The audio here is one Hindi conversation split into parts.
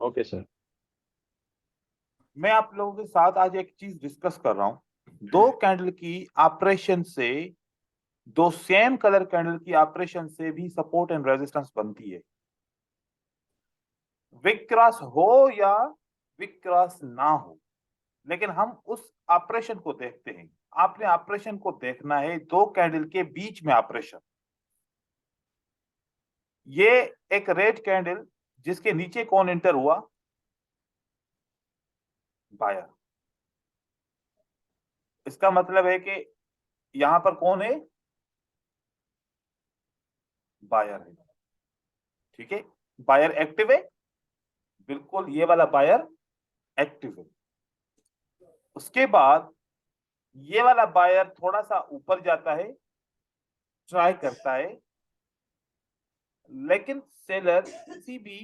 Okay sir. मैं आप लोगों के साथ आज एक चीज डिस्कस कर रहा हूं। दो कैंडल की ऑपरेशन से, दो सेम कलर कैंडल की ऑपरेशन से भी सपोर्ट एंड रेजिस्टेंस बनती है। विक क्रॉस हो या विक क्रॉस ना हो, लेकिन हम उस ऑपरेशन को देखते हैं। आपने ऑपरेशन को देखना है, दो कैंडल के बीच में ऑपरेशन। ये एक रेड कैंडल जिसके नीचे कौन एंटर हुआ? बायर। इसका मतलब है कि यहां पर कौन है? बायर है। ठीक है, बायर एक्टिव है, बिल्कुल ये वाला बायर एक्टिव है। उसके बाद ये वाला बायर थोड़ा सा ऊपर जाता है, ट्राई करता है, लेकिन सेलर किसी भी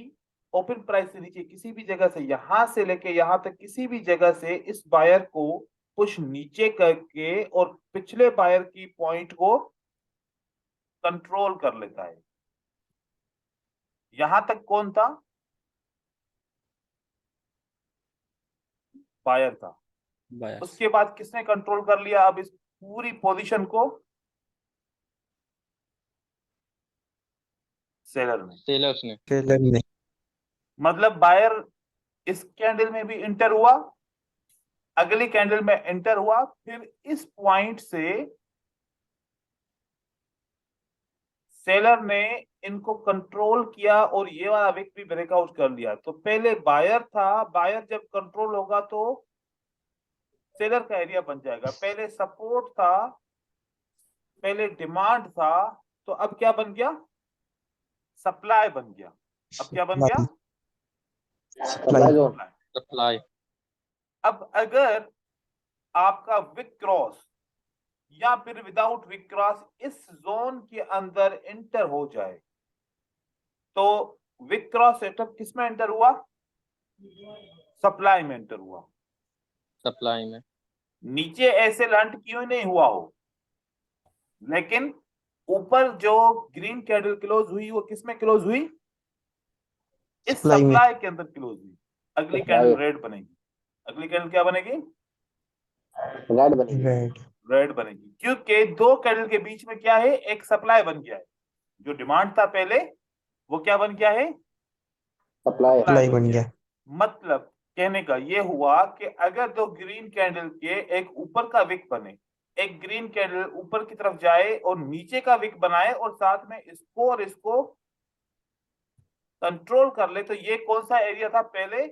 ओपन प्राइस से नीचे किसी भी जगह से, यहां से लेके यहां तक किसी भी जगह से इस बायर को पुश नीचे करके और पिछले बायर की पॉइंट को कंट्रोल कर लेता है। यहां तक कौन था? बायर था। बायर्स। उसके बाद किसने कंट्रोल कर लिया अब इस पूरी पोजीशन को? सेलर ने। सेलर्स ने। सेलर ने। मतलब बायर इस कैंडल में भी इंटर हुआ, अगली कैंडल में एंटर हुआ, फिर इस पॉइंट से सेलर ने इनको कंट्रोल किया और ये वाला विक भी ब्रेकआउट कर लिया। तो पहले बायर था, बायर जब कंट्रोल होगा तो सेलर का एरिया बन जाएगा। पहले सपोर्ट था, पहले डिमांड था, तो अब क्या बन गया? सप्लाई बन गया। अब क्या बन गया? सप्लाई। सप्लाई। अब अगर आपका विक क्रॉस या फिर विदाउट विक क्रॉस इस जोन के अंदर एंटर हो जाए, तो विक क्रॉस सेटअप किस में एंटर हुआ? सप्लाई में एंटर हुआ। सप्लाई में। नीचे ऐसे लंट क्यों नहीं हुआ हो, लेकिन ऊपर जो ग्रीन कैंडल क्लोज हुई वो किस में क्लोज हुई? इस सप्लाई में। सप्लाई के अंदर क्लोज हुई। अगली कैंडल रेड बनेगी। अगली कैंडल क्या बनेगी? रेड बनेगी। रेड। रेड बनेगी, क्योंकि दो कैंडल के बीच में क्या है? एक सप्लाई बन गया है। जो डिमांड था पहले वो क्या बन गया है? सप्लाई। सप्लाई बन गया। मतलब कहने का ये हुआ कि अगर दो ग्रीन कैंडल के एक ऊपर का विक बने, एक ग्रीन कैंडल ऊपर की तरफ जाए और नीचे का विक बनाए और साथ में इसको और इसको कंट्रोल कर ले, तो ये कौन सा एरिया था? पहले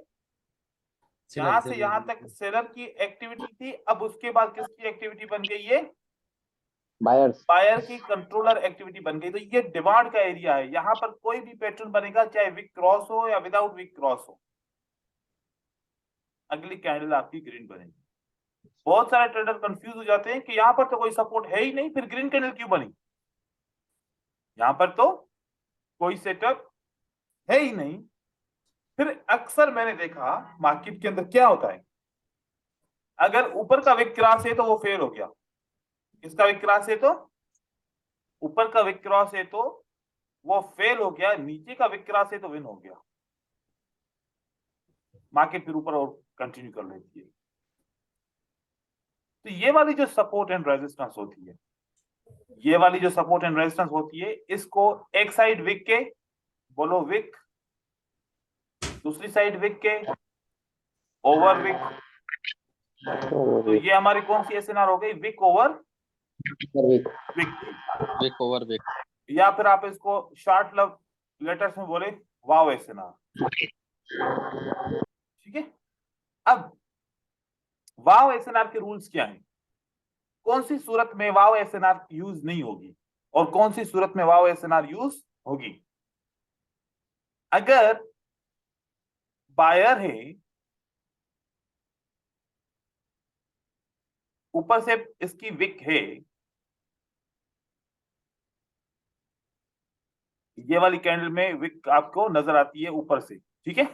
यहां से यहां तक सेलर की एक्टिविटी थी, अब उसके बाद किसकी एक्टिविटी बन गई? ये बायर्स। बायर की कंट्रोलर एक्टिविटी बन गई। तो ये डिमांड का एरिया है। यहां पर कोई भी पैटर्न बनेगा, चाहे विक क्रॉस हो या विदाउट विक क्रॉस हो, अगली कैंडल आपकी ग्रीन बनेगी। बहुत सारे ट्रेडर कंफ्यूज हो जाते हैं कि यहां पर तो कोई सपोर्ट है ही नहीं, फिर ग्रीन कैंडल क्यों बनी? यहां पर तो कोई सेटअप है ही नहीं। फिर अक्सर मैंने देखा मार्केट के अंदर क्या होता है, अगर ऊपर का विक क्रॉस है तो वो फेल हो गया। इसका विक क्रॉस है तो, ऊपर का विक क्रॉस है तो वो फेल हो गया, नीचे का विक क्रॉस है तो विन हो गया। मार्केट फिर ऊपर और कंटिन्यू कर लेती है। तो ये वाली जो सपोर्ट एंड रेजिस्टेंस होती है, ये वाली जो सपोर्ट एंड रेजिस्टेंस होती है, इसको एक साइड विक के बोलो विक, दूसरी साइड विक के ओवर विक। तो ये हमारी कौन सी एसएनआर हो गई? विक ओवर विक की। Weak over weak. या फिर आप इसको शॉर्ट लव लेटर्स में बोले वाव एसएनआर। ठीक है। अब वाव एसएनआर के रूल्स क्या हैं? कौन सी सूरत में वाव एसएनआर यूज नहीं होगी और कौन सी सूरत में वाव एसएनआर यूज होगी? अगर बायर है, ऊपर से इसकी विक है, ये वाली कैंडल में विक आपको नजर आती है ऊपर से, ठीक है।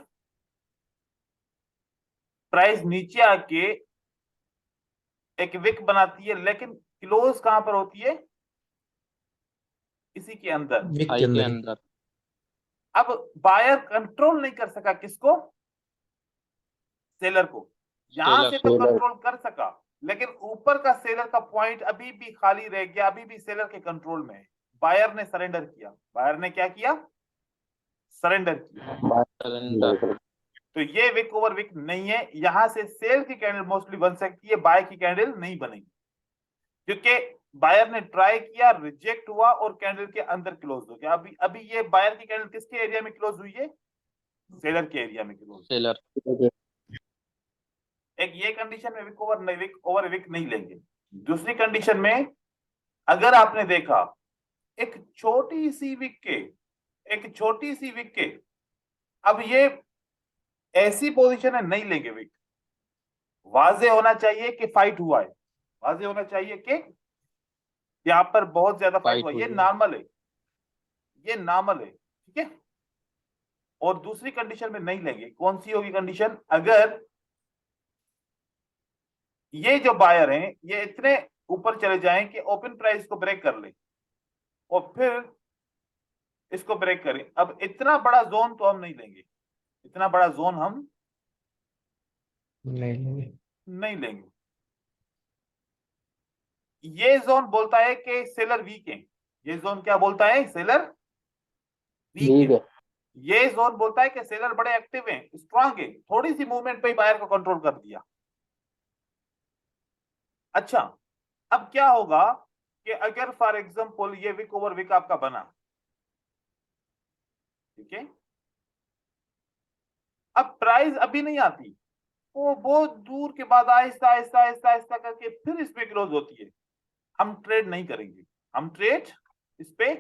प्राइस नीचे आके एक विक बनाती है, लेकिन क्लोज कहां पर होती है? इसी के अंदर, विक हाई के के अंदर। अंदर। अब बायर कंट्रोल नहीं कर सका किसको? सेलर को, यहां सेलर से तो सेलर। कंट्रोल कर सका, लेकिन ऊपर का सेलर का पॉइंट अभी भी खाली रह गया, अभी भी सेलर के कंट्रोल में है। बायर ने सरेंडर किया, बायर ने क्या किया, सरेंडर किया। सरेंडर। तो ये विक ओवर विक नहीं है, यहां से सेल की कैंडल मोस्टली बन सकती है, बाय की कैंडल नहीं बनेगी, क्योंकि बायर ने ट्राई किया, रिजेक्ट हुआ और कैंडल के अंदर क्लोज हो गया। अभी अभी ये बायर की कैंडल किसके एरिया में क्लोज हुई है, सेलर के एरिया में क्लोज। सेलर। एक ये कंडीशन में विक ओवर विक नहीं लेंगे। दूसरी कंडीशन में अगर आपने देखा एक छोटी सी विक के, एक छोटी सी विक के, अब ये ऐसी पोजीशन है नहीं लेंगे विक, वाजे होना चाहिए कि फाइट हुआ है, वाजे होना चाहिए कि यहाँ पर बहुत ज्यादा फाइट हुआ, फाइट ये हुई है। नॉर्मल है, ये नॉर्मल है, ठीक है। और दूसरी कंडीशन में नहीं लेंगे, कौन सी होगी कंडीशन, अगर ये जो बायर हैं ये इतने ऊपर चले जाएं कि ओपन प्राइस को ब्रेक कर ले और फिर इसको ब्रेक करें। अब इतना बड़ा जोन तो हम नहीं लेंगे, इतना बड़ा जोन हम नहीं लेंगे। नहीं लेंगे। ये जोन बोलता है कि सेलर वीक है, ये जोन क्या बोलता है, सेलर वीक ठीक है। है। ये जोन बोलता है कि सेलर बड़े एक्टिव हैं, स्ट्रांग है, थोड़ी सी मूवमेंट पे ही बायर को कंट्रोल कर दिया। अच्छा, अब क्या होगा कि अगर फॉर एग्जांपल ये विक ओवर विक आपका बना, ठीक है, अब प्राइस अभी नहीं आती, वो बहुत दूर के बाद आहिस्ता आहिस्ता आहिस्ता आहिस्ता करके फिर इस पे क्लोज होती है, हम ट्रेड नहीं करेंगे, हम ट्रेड इस पे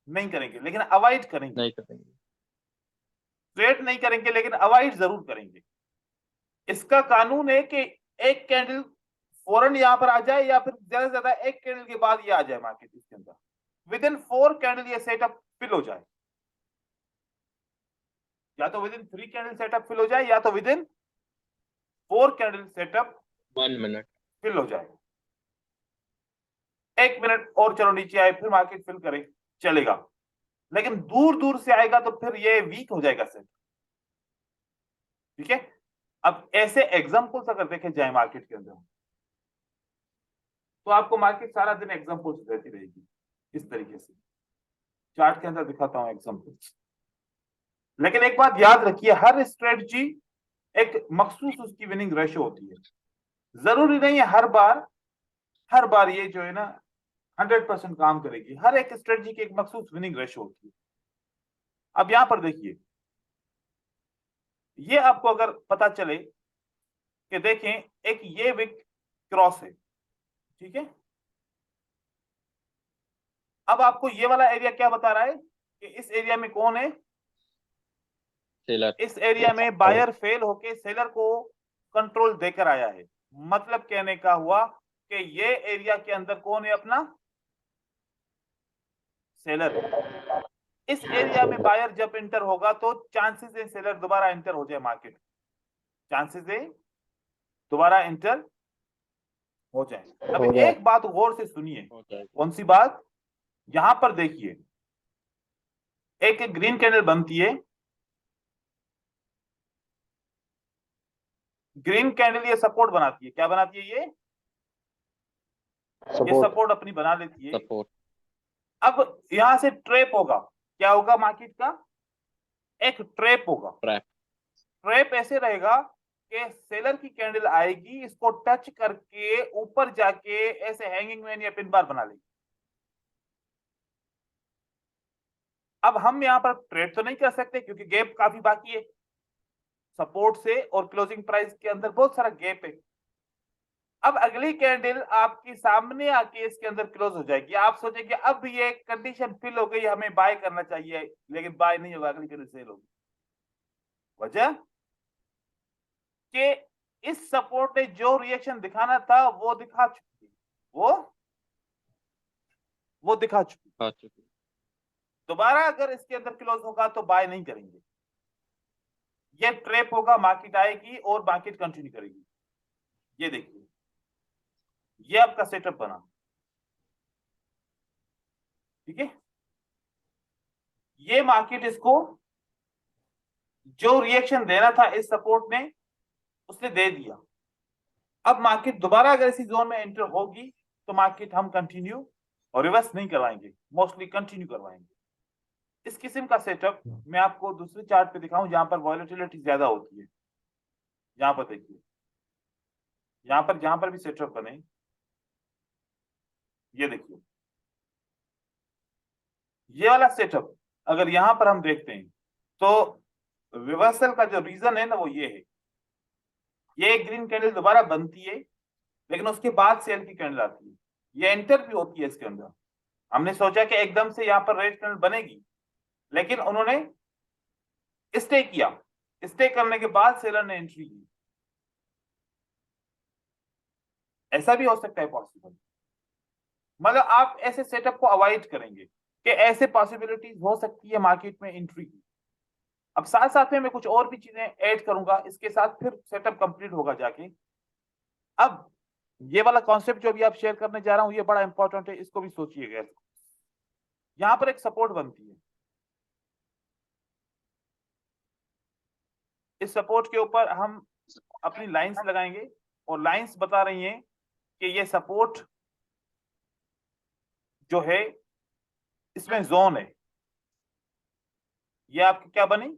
नहीं करेंगे, लेकिन अवॉइड करेंगे, नहीं करेंगे। ट्रेड नहीं करेंगे लेकिन अवॉइड जरूर करेंगे। इसका कानून है कि एक कैंडल फौरन यहां पर आ जाए या फिर ज्यादा से ज्यादा एक कैंडल के बाद ये आ जाए मार्केट इसके अंदर, विद इन 4 कैंडल ये सेटअप फिल हो जाए, या तो within 3 candle setup fill हो जाए या तो within 4 candle setup 1 minute. Fill हो जाए। 1 मिनट और चलो नीचे आए फिर मार्केट फिल करे, चलेगा, लेकिन दूर दूर से आएगा तो फिर ये वीक हो जाएगा सेट, ठीक है। अब ऐसे एग्जांपल्स अगर देखे जाए मार्केट के अंदर, तो आपको मार्केट सारा दिन एग्जांपल्स देती रहेगी इस तरीके से। चार्ट के अंदर दिखाता हूं एग्जांपल्स, लेकिन एक बात याद रखिए, हर स्ट्रेटजी एक मखसूस उसकी विनिंग रेशो होती है, जरूरी नहीं है हर बार ये जो है ना 100% काम करेगी, हर एक स्ट्रेटजी की एक मखसूस विनिंग रेशो होती है। अब यहां पर देखिए, ये आपको अगर पता चले कि देखें एक ये विक क्रॉस है, ठीक है, अब आपको ये वाला एरिया क्या बता रहा है कि इस एरिया में कौन है, सेलर। इस एरिया में बायर फेल होके सेलर को कंट्रोल देकर आया है। मतलब कहने का हुआ कि ये एरिया के अंदर कौन है, अपना सेलर है। इस एरिया में बायर जब इंटर होगा तो चांसेस है सेलर दोबारा इंटर हो जाए मार्केट, चांसेस है दोबारा इंटर हो जाए। अब हो जाए। एक बात गौर से सुनिए, हो जाएगा। कौन सी बात, यहां पर देखिए एक ग्रीन कैंडल बनती है, ग्रीन कैंडल ये सपोर्ट बनाती है, क्या बनाती है ये सपोर्ट। सपोर्ट अपनी बना लेती है। सपोर्ट। अब यहां से ट्रैप होगा, क्या होगा मार्केट का, एक ट्रैप होगा। ट्रैप। ट्रैप ऐसे रहेगा कि सेलर की कैंडल आएगी, इसको टच करके ऊपर जाके ऐसे हैंगिंग मैन या पिन बार बना लेगी। अब हम यहां पर ट्रेड तो नहीं कर सकते क्योंकि गैप काफी बाकी है, सपोर्ट से और क्लोजिंग प्राइस के अंदर बहुत सारा गैप है। अब अगली कैंडल आपके सामने आके इसके अंदर क्लोज हो जाएगी, आप सोचेंगे अब ये कंडीशन फिल हो गई, हमें बाय करना चाहिए, लेकिन बाय नहीं होगा, अगली कैंडल सेल होगी। वजह कि इस सपोर्ट ने जो रिएक्शन दिखाना था वो दिखा चुकी है, वो दिखा चुकी। आ चुकी। दोबारा अगर इसके अंदर क्लोज होगा तो बाय नहीं करेंगे, ये ट्रैप होगा, मार्केट आएगी और मार्केट कंटिन्यू करेगी। ये देखिए, ये आपका सेटअप बना, ठीक है, ये मार्केट इसको जो रिएक्शन देना था इस सपोर्ट ने उसने दे दिया। अब मार्केट दोबारा अगर इसी जोन में एंटर होगी तो मार्केट हम कंटिन्यू और रिवर्स नहीं करवाएंगे, मोस्टली कंटिन्यू करवाएंगे। इस किस्म का सेटअप मैं आपको दूसरे चार्ट पे दिखाऊं जहां पर वॉलेटिलिटी ज्यादा होती है। यहां पर देखिए, यहां पर जहां पर भी सेटअप बने, ये देखिए, ये वाला सेटअप अगर यहां पर हम देखते हैं तो रिवर्सल का जो रीजन है ना वो ये है, ये ग्रीन कैंडल दोबारा बनती है लेकिन उसके बाद सेल की कैंडल आती है, ये एंटर भी होती है इसके अंदर। हमने सोचा कि एकदम से यहाँ पर रेड कैंडल बनेगी, लेकिन उन्होंने स्टे किया, स्टे करने के बाद सेलर ने एंट्री की। ऐसा भी हो सकता है पॉसिबल, मतलब आप ऐसे सेटअप को अवॉइड करेंगे कि ऐसे पॉसिबिलिटीज हो सकती है मार्केट में एंट्री की। अब साथ साथ में मैं कुछ और भी चीजें ऐड करूंगा, इसके साथ फिर सेटअप कंप्लीट होगा जाके। अब ये वाला कॉन्सेप्ट जो अभी आप शेयर करने जा रहा हूं ये बड़ा इंपॉर्टेंट है, इसको भी सोचिएगा। यहां पर एक सपोर्ट बनती है, इस सपोर्ट के ऊपर हम अपनी लाइंस लगाएंगे और लाइंस बता रही हैं कि ये सपोर्ट जो है इसमें जोन है, ये आपकी क्या बनी,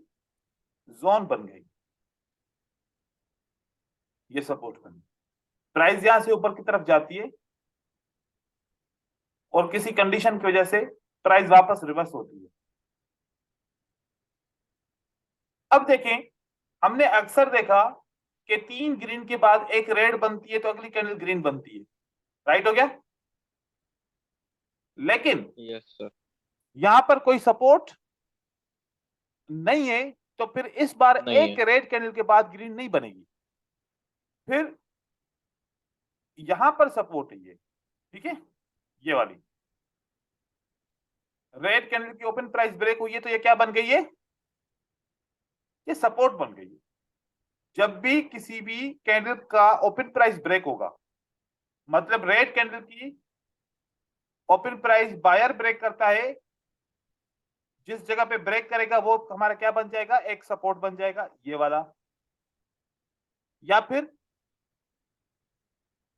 जोन बन गई, ये सपोर्ट बनी। प्राइस यहां से ऊपर की तरफ जाती है और किसी कंडीशन की वजह से प्राइस वापस रिवर्स होती है। अब देखें, हमने अक्सर देखा कि 3 ग्रीन के बाद एक रेड बनती है तो अगली कैंडल ग्रीन बनती है, राइट हो गया। लेकिन यस सर। यहां पर कोई सपोर्ट नहीं है तो फिर इस बार नहीं एक रेड कैंडल के बाद ग्रीन नहीं बनेगी, फिर यहां पर सपोर्ट है ये, ठीक है, ये वाली रेड कैंडल की ओपन प्राइस ब्रेक हुई है तो ये क्या बन गई है, ये सपोर्ट बन गई है। जब भी किसी भी कैंडल का ओपन प्राइस ब्रेक होगा, मतलब रेड कैंडल की ओपन प्राइस बायर ब्रेक करता है, जिस जगह पे ब्रेक करेगा वो हमारा क्या बन जाएगा, एक सपोर्ट बन जाएगा ये वाला। या फिर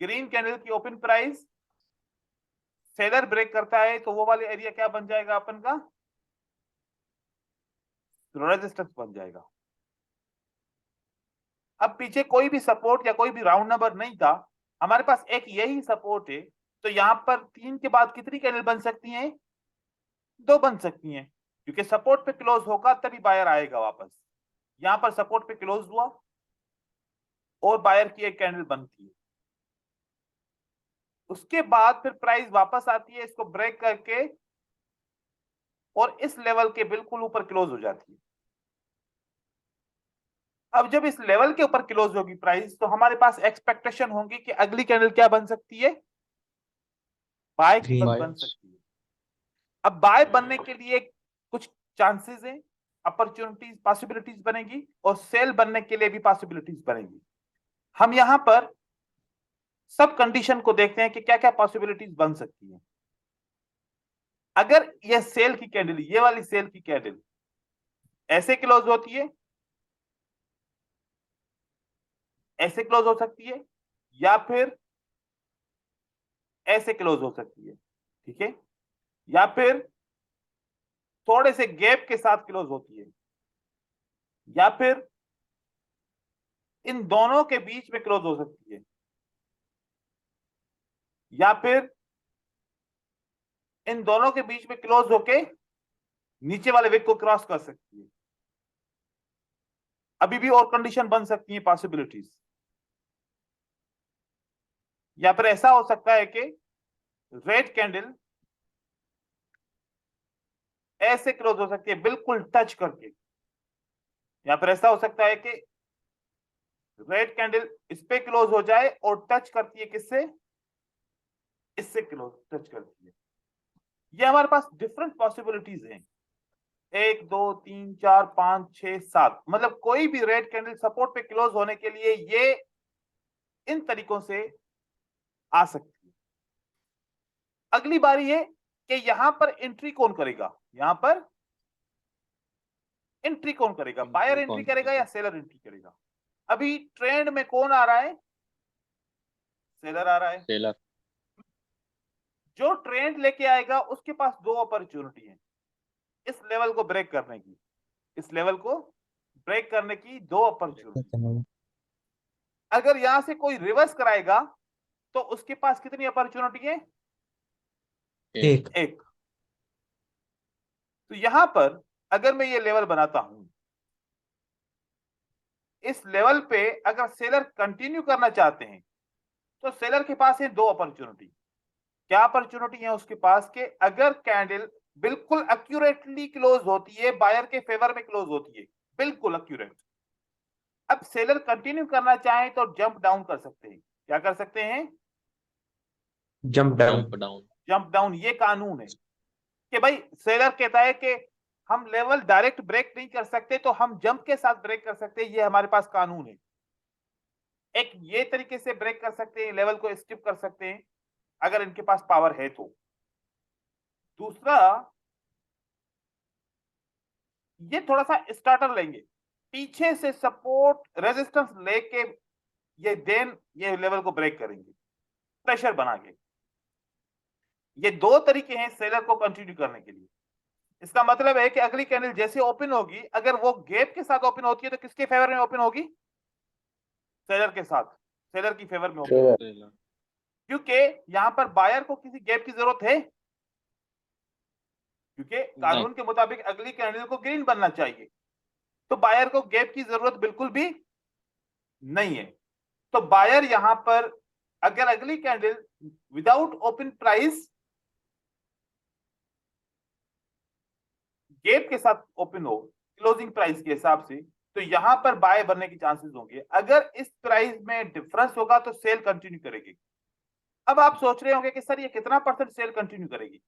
ग्रीन कैंडल की ओपन प्राइस सेलर ब्रेक करता है तो वो वाले एरिया क्या बन जाएगा अपन का, रेजिस्टेंस बन जाएगा। अब पीछे कोई भी सपोर्ट या कोई भी राउंड नंबर नहीं था, हमारे पास एक यही सपोर्ट है, तो यहां पर 3 के बाद कितनी कैंडल बन सकती हैं, 2 बन सकती हैं, क्योंकि सपोर्ट पे क्लोज होगा तभी बायर आएगा वापस। यहां पर सपोर्ट पे क्लोज हुआ और बायर की एक कैंडल बनती है, उसके बाद फिर प्राइस वापस आती है इसको ब्रेक करके और इस लेवल के बिल्कुल ऊपर क्लोज हो जाती है। अब जब इस लेवल के ऊपर क्लोज होगी प्राइस तो हमारे पास एक्सपेक्टेशन होगी कि अगली कैंडल क्या बन सकती है, बाय की Green. बन सकती है। अब बाय बनने के लिए कुछ चांसेस हैं, अपॉर्चुनिटीज पॉसिबिलिटीज बनेगी और सेल बनने के लिए भी पॉसिबिलिटीज बनेगी। हम यहां पर सब कंडीशन को देखते हैं कि क्या क्या पॉसिबिलिटीज बन सकती है। अगर ये सेल की कैंडल, ये वाली सेल की कैंडल ऐसे क्लोज होती है, ऐसे क्लोज हो सकती है, या फिर ऐसे क्लोज हो सकती है, ठीक है, या फिर थोड़े से गैप के साथ क्लोज होती है, या फिर इन दोनों के बीच में क्लोज हो सकती है, या फिर इन दोनों के बीच में क्लोज होके नीचे वाले विक को क्रॉस कर सकती है। अभी भी और कंडीशन बन सकती है पॉसिबिलिटीज। या फिर ऐसा हो सकता है कि रेड कैंडल ऐसे क्लोज हो सकती है बिल्कुल टच करके, या फिर ऐसा हो सकता है कि रेड कैंडल इस पे क्लोज हो जाए और टच करती है किससे, इससे क्लोज टच करती है। ये हमारे पास डिफरेंट पॉसिबिलिटीज हैं, 1 2 3 4 5 6 7, मतलब कोई भी रेड कैंडल सपोर्ट पे क्लोज होने के लिए ये इन तरीकों से आ सकती है। अगली बारी है कि यहां पर एंट्री कौन करेगा, यहां पर एंट्री कौन करेगा, बायर एंट्री करेगा या सेलर एंट्री करेगा। अभी ट्रेंड में कौन आ रहा है? सेलर आ रहा है। सेलर। जो ट्रेंड लेके आएगा उसके पास दो अपॉर्चुनिटी है इस लेवल को ब्रेक करने की, इस लेवल को ब्रेक करने की दो अपॉर्चुनिटी। अगर यहां से कोई रिवर्स कराएगा तो उसके पास कितनी अपॉर्चुनिटी है? एक। एक। तो यहां पर अगर मैं ये लेवल बनाता हूं, इस लेवल पे अगर सेलर कंटिन्यू करना चाहते हैं तो सेलर के पास है दो अपॉर्चुनिटी। क्या अपॉर्चुनिटी है उसके पास के अगर कैंडल बिल्कुल एक्यूरेटली क्लोज होती है, बायर के फेवर में क्लोज होती है, बिल्कुल एक्यूरेट, अब सेलर कंटिन्यू करना चाहे तो जंप डाउन कर सकते हैं। क्या कर सकते हैं? Jump down. Jump down. Jump down. ये कानून है कि भाई सेलर कहता है कि हम लेवल डायरेक्ट ब्रेक नहीं कर सकते तो हम जंप के साथ ब्रेक कर सकते हैं, ये हमारे पास कानून है। एक ये तरीके से ब्रेक कर सकते हैं, लेवल को स्किप कर सकते हैं अगर इनके पास पावर है तो। दूसरा, ये थोड़ा सा स्टार्टर लेंगे, पीछे से सपोर्ट रेजिस्टेंस लेके ये देन ये लेवल को ब्रेक करेंगे प्रेशर बना के। ये दो तरीके हैं सेलर को कंटिन्यू करने के लिए। इसका मतलब है कि अगली कैंडल जैसे ओपन होगी, अगर वो गैप के साथ ओपन होती है तो किसके फेवर में ओपन होगी? सेलर के साथ, सेलर की फेवर में ओपन। सेलर। सेलर। क्योंकि यहां पर बायर को किसी गैप की जरूरत है, क्योंकि कानून के मुताबिक अगली कैंडल को ग्रीन बनना चाहिए, तो बायर को गैप की जरूरत बिल्कुल भी नहीं है। तो बायर यहां पर अगर अगली candle without open price gap के साथ ओपन हो क्लोजिंग प्राइस के हिसाब से, तो यहां पर बाय बनने की चांसेस होंगे। अगर इस प्राइस में डिफरेंस होगा तो सेल कंटिन्यू करेगी। अब आप सोच रहे होंगे कि सर ये कितना परसेंट सेल कंटिन्यू करेगी?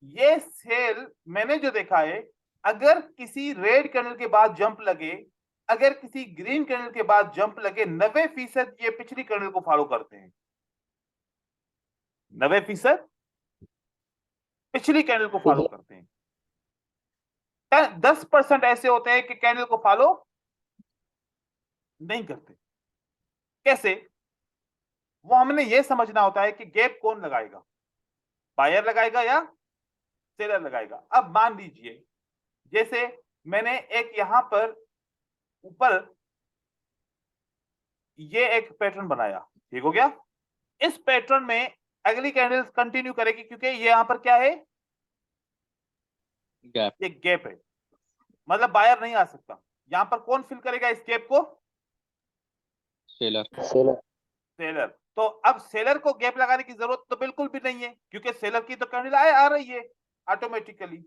ये सेल मैंने जो देखा है, अगर किसी रेड कैंडल के बाद जंप लगे, अगर किसी ग्रीन कैंडल के बाद जंप लगे, 90% ये पिछली कैंडल को फॉलो करते हैं। 90% पिछली कैंडल को फॉलो करते हैं। 10% ऐसे होते हैं कि कैंडल को फॉलो नहीं करते। कैसे? वो हमने ये समझना होता है कि गैप कौन लगाएगा, बायर लगाएगा या सेलर लगाएगा। अब मान लीजिए जैसे मैंने एक यहां पर ऊपर ये एक पैटर्न बनाया, ठीक हो गया। इस पैटर्न में अगली कैंडल कंटिन्यू करेगी क्योंकि ये यहां पर क्या है? गैप। ये गैप है, मतलब बायर नहीं आ सकता। यहां पर कौन फिल करेगा इस गैप को? सेलर। सेलर। सेलर। तो अब सेलर को गैप लगाने की जरूरत तो बिल्कुल भी नहीं है क्योंकि सेलर की तो कैंडल आ रही है ऑटोमेटिकली।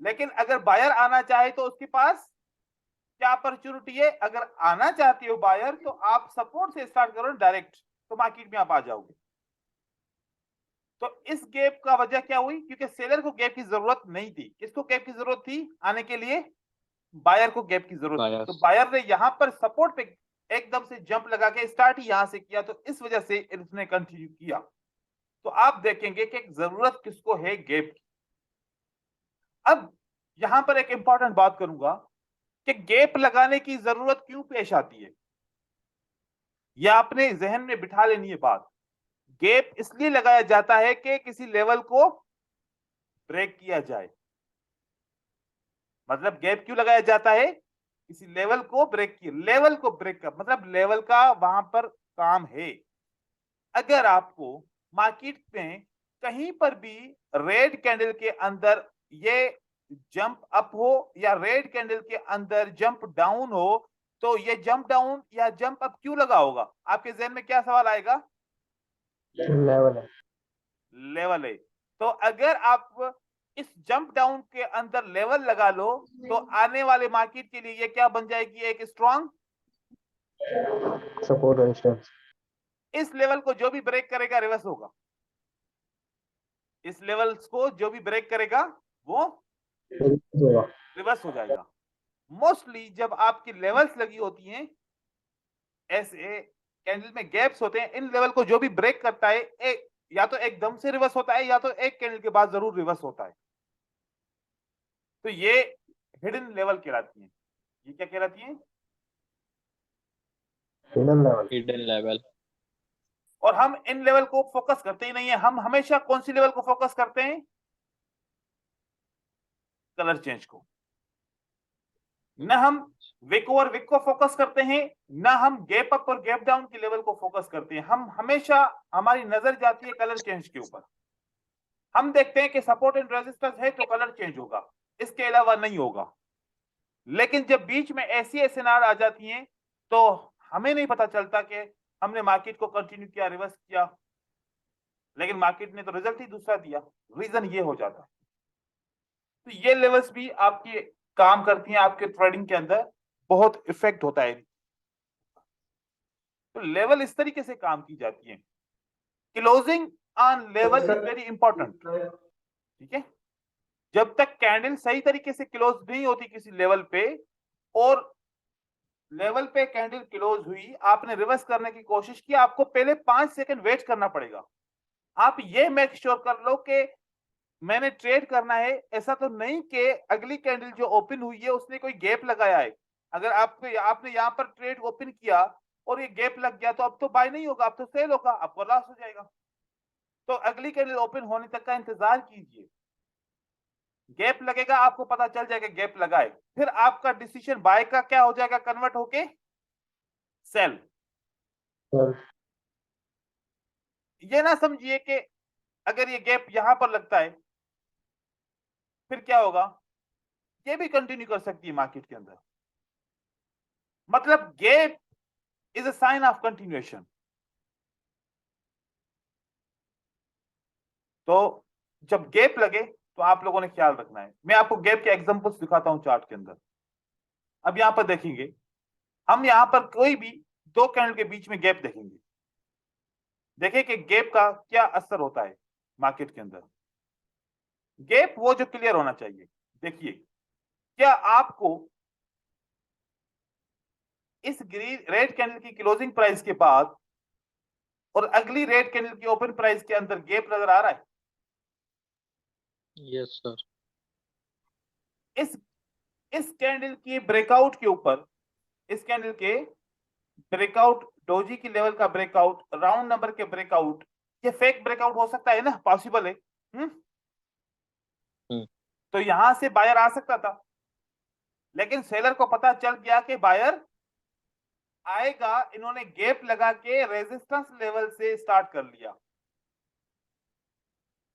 लेकिन अगर बायर आना चाहे तो उसके पास क्या अपॉर्चुनिटी है? अगर आना चाहते हो बायर तो आप सपोर्ट से स्टार्ट करो डायरेक्ट, तो मार्केट में आप आ जाओगे। तो इस गैप का वजह क्या हुई? क्योंकि सेलर को गैप की जरूरत नहीं थी। किसको गैप की जरूरत थी आने के लिए? बायर को गैप की जरूरत थी। तो बायर ने यहां पर सपोर्ट पे एकदम से जंप लगा के स्टार्ट ही यहां से किया, तो इस वजह से इसने कंटिन्यू किया। तो आप देखेंगे कि जरूरत किसको है गैप की। अब यहां पर एक इंपॉर्टेंट बात करूंगा कि गैप लगाने की जरूरत क्यों पेश आती है, यह अपने जहन में बिठा लेनी है बात। गैप इसलिए लगाया जाता है कि किसी लेवल को ब्रेक किया जाए। मतलब गैप क्यों लगाया जाता है? किसी लेवल को ब्रेक किया, लेवल को ब्रेक कर मतलब लेवल का वहां पर काम है। अगर आपको मार्केट में कहीं पर भी रेड कैंडल के अंदर ये जंप अप हो या रेड कैंडल के अंदर जंप डाउन हो, तो ये जंप डाउन या जंप अप क्यों लगा होगा? आपके जहन में क्या सवाल आएगा? लेवल है। लेवल है। तो अगर आप इस जंप डाउन के अंदर लेवल लगा लो तो आने वाले मार्केट के लिए ये क्या बन जाएगी? एक स्ट्रॉन्ग सपोर्ट रेजिस्टेंस। इस लेवल को जो भी ब्रेक करेगा रिवर्स होगा। इस लेवल को जो भी ब्रेक करेगा वो रिवर्स हो जाएगा। मोस्टली जब आपकी लेवल्स लगी होती हैं, ऐसे कैंडल में गैप्स होते हैं, इन लेवल को जो भी ब्रेक करता है एक या तो एकदम से रिवर्स होता है या तो एक कैंडल के बाद जरूर रिवर्स होता है। तो ये हिडन लेवल कहलाती है। ये क्या कहलाती है? हिडन लेवल हिडन लेवल और हम इन लेवल को फोकस करते ही नहीं है। हम हमेशा कौन सी लेवल को फोकस करते हैं? कलर चेंज को। न हम विक ओवर विक को फोकस करते हैं, ना हम गैप अप और गैप डाउन की लेवल को फोकस करते हैं। हम हमेशा, हमारी नजर जाती है कलर चेंज के ऊपर। हम देखते हैं कि सपोर्ट एंड रेजिस्टेंस है तो कलर चेंज होगा, इसके अलावा नहीं होगा। लेकिन जब बीच में ऐसी एसएनआर आ जाती हैं तो हमें नहीं पता चलता कि हमने मार्केट को कंटिन्यू किया, रिवर्स किया, लेकिन मार्केट ने तो रिजल्ट ही दूसरा दिया। रीजन ये हो जाता है। तो ये लेवल्स भी आपकी काम करती हैं, आपके ट्रेडिंग के अंदर बहुत इफेक्ट होता है। तो लेवल इस तरीके से काम की जाती है। Closing on level is very important. ठीक है, जब तक कैंडल सही तरीके से क्लोज नहीं होती किसी लेवल पे, और लेवल पे कैंडल क्लोज हुई, आपने रिवर्स करने की कोशिश की, आपको पहले 5 सेकंड वेट करना पड़ेगा। आप ये मेक श्योर कर लो कि मैंने ट्रेड करना है। ऐसा तो नहीं कि अगली कैंडल जो ओपन हुई है उसने कोई गैप लगाया है। अगर आपने यहां पर ट्रेड ओपन किया और ये गैप लग गया तो अब तो बाय नहीं होगा, अब तो सेल होगा, आपको लॉस हो जाएगा। तो अगली कैंडल ओपन होने तक का इंतजार कीजिए। गैप लगेगा, आपको पता चल जाएगा गैप लगा है, फिर आपका डिसीजन बाय का क्या हो जाएगा, कन्वर्ट होके सेल। ये ना समझिए कि अगर ये गैप यहां पर लगता है फिर क्या होगा, ये भी कंटिन्यू कर सकती है मार्केट के अंदर। मतलब gap is a sign of continuation. तो जब गैप लगे तो आप लोगों ने ख्याल रखना है। मैं आपको गैप के एग्जांपल्स दिखाता हूं चार्ट के अंदर। अब यहां पर देखेंगे, हम यहां पर कोई भी दो कैंडल के बीच में गैप देखेंगे, देखें कि गैप का क्या असर होता है मार्केट के अंदर। गैप वो जो क्लियर होना चाहिए। देखिए, क्या आपको इस ग्रीन रेड कैंडल की क्लोजिंग प्राइस के बाद और अगली रेड कैंडल की ओपन प्राइस के अंदर गैप नजर आ रहा है? Yes sir. इस कैंडल की ब्रेकआउट के ऊपर, इस कैंडल के ब्रेकआउट, डोजी की लेवल का ब्रेकआउट, राउंड नंबर के ब्रेकआउट, ये फेक ब्रेकआउट हो सकता है ना, पॉसिबल है। तो यहां से बायर आ सकता था, लेकिन सेलर को पता चल गया कि बायर आएगा, इन्होंने गैप लगा के रेजिस्टेंस लेवल से स्टार्ट कर लिया,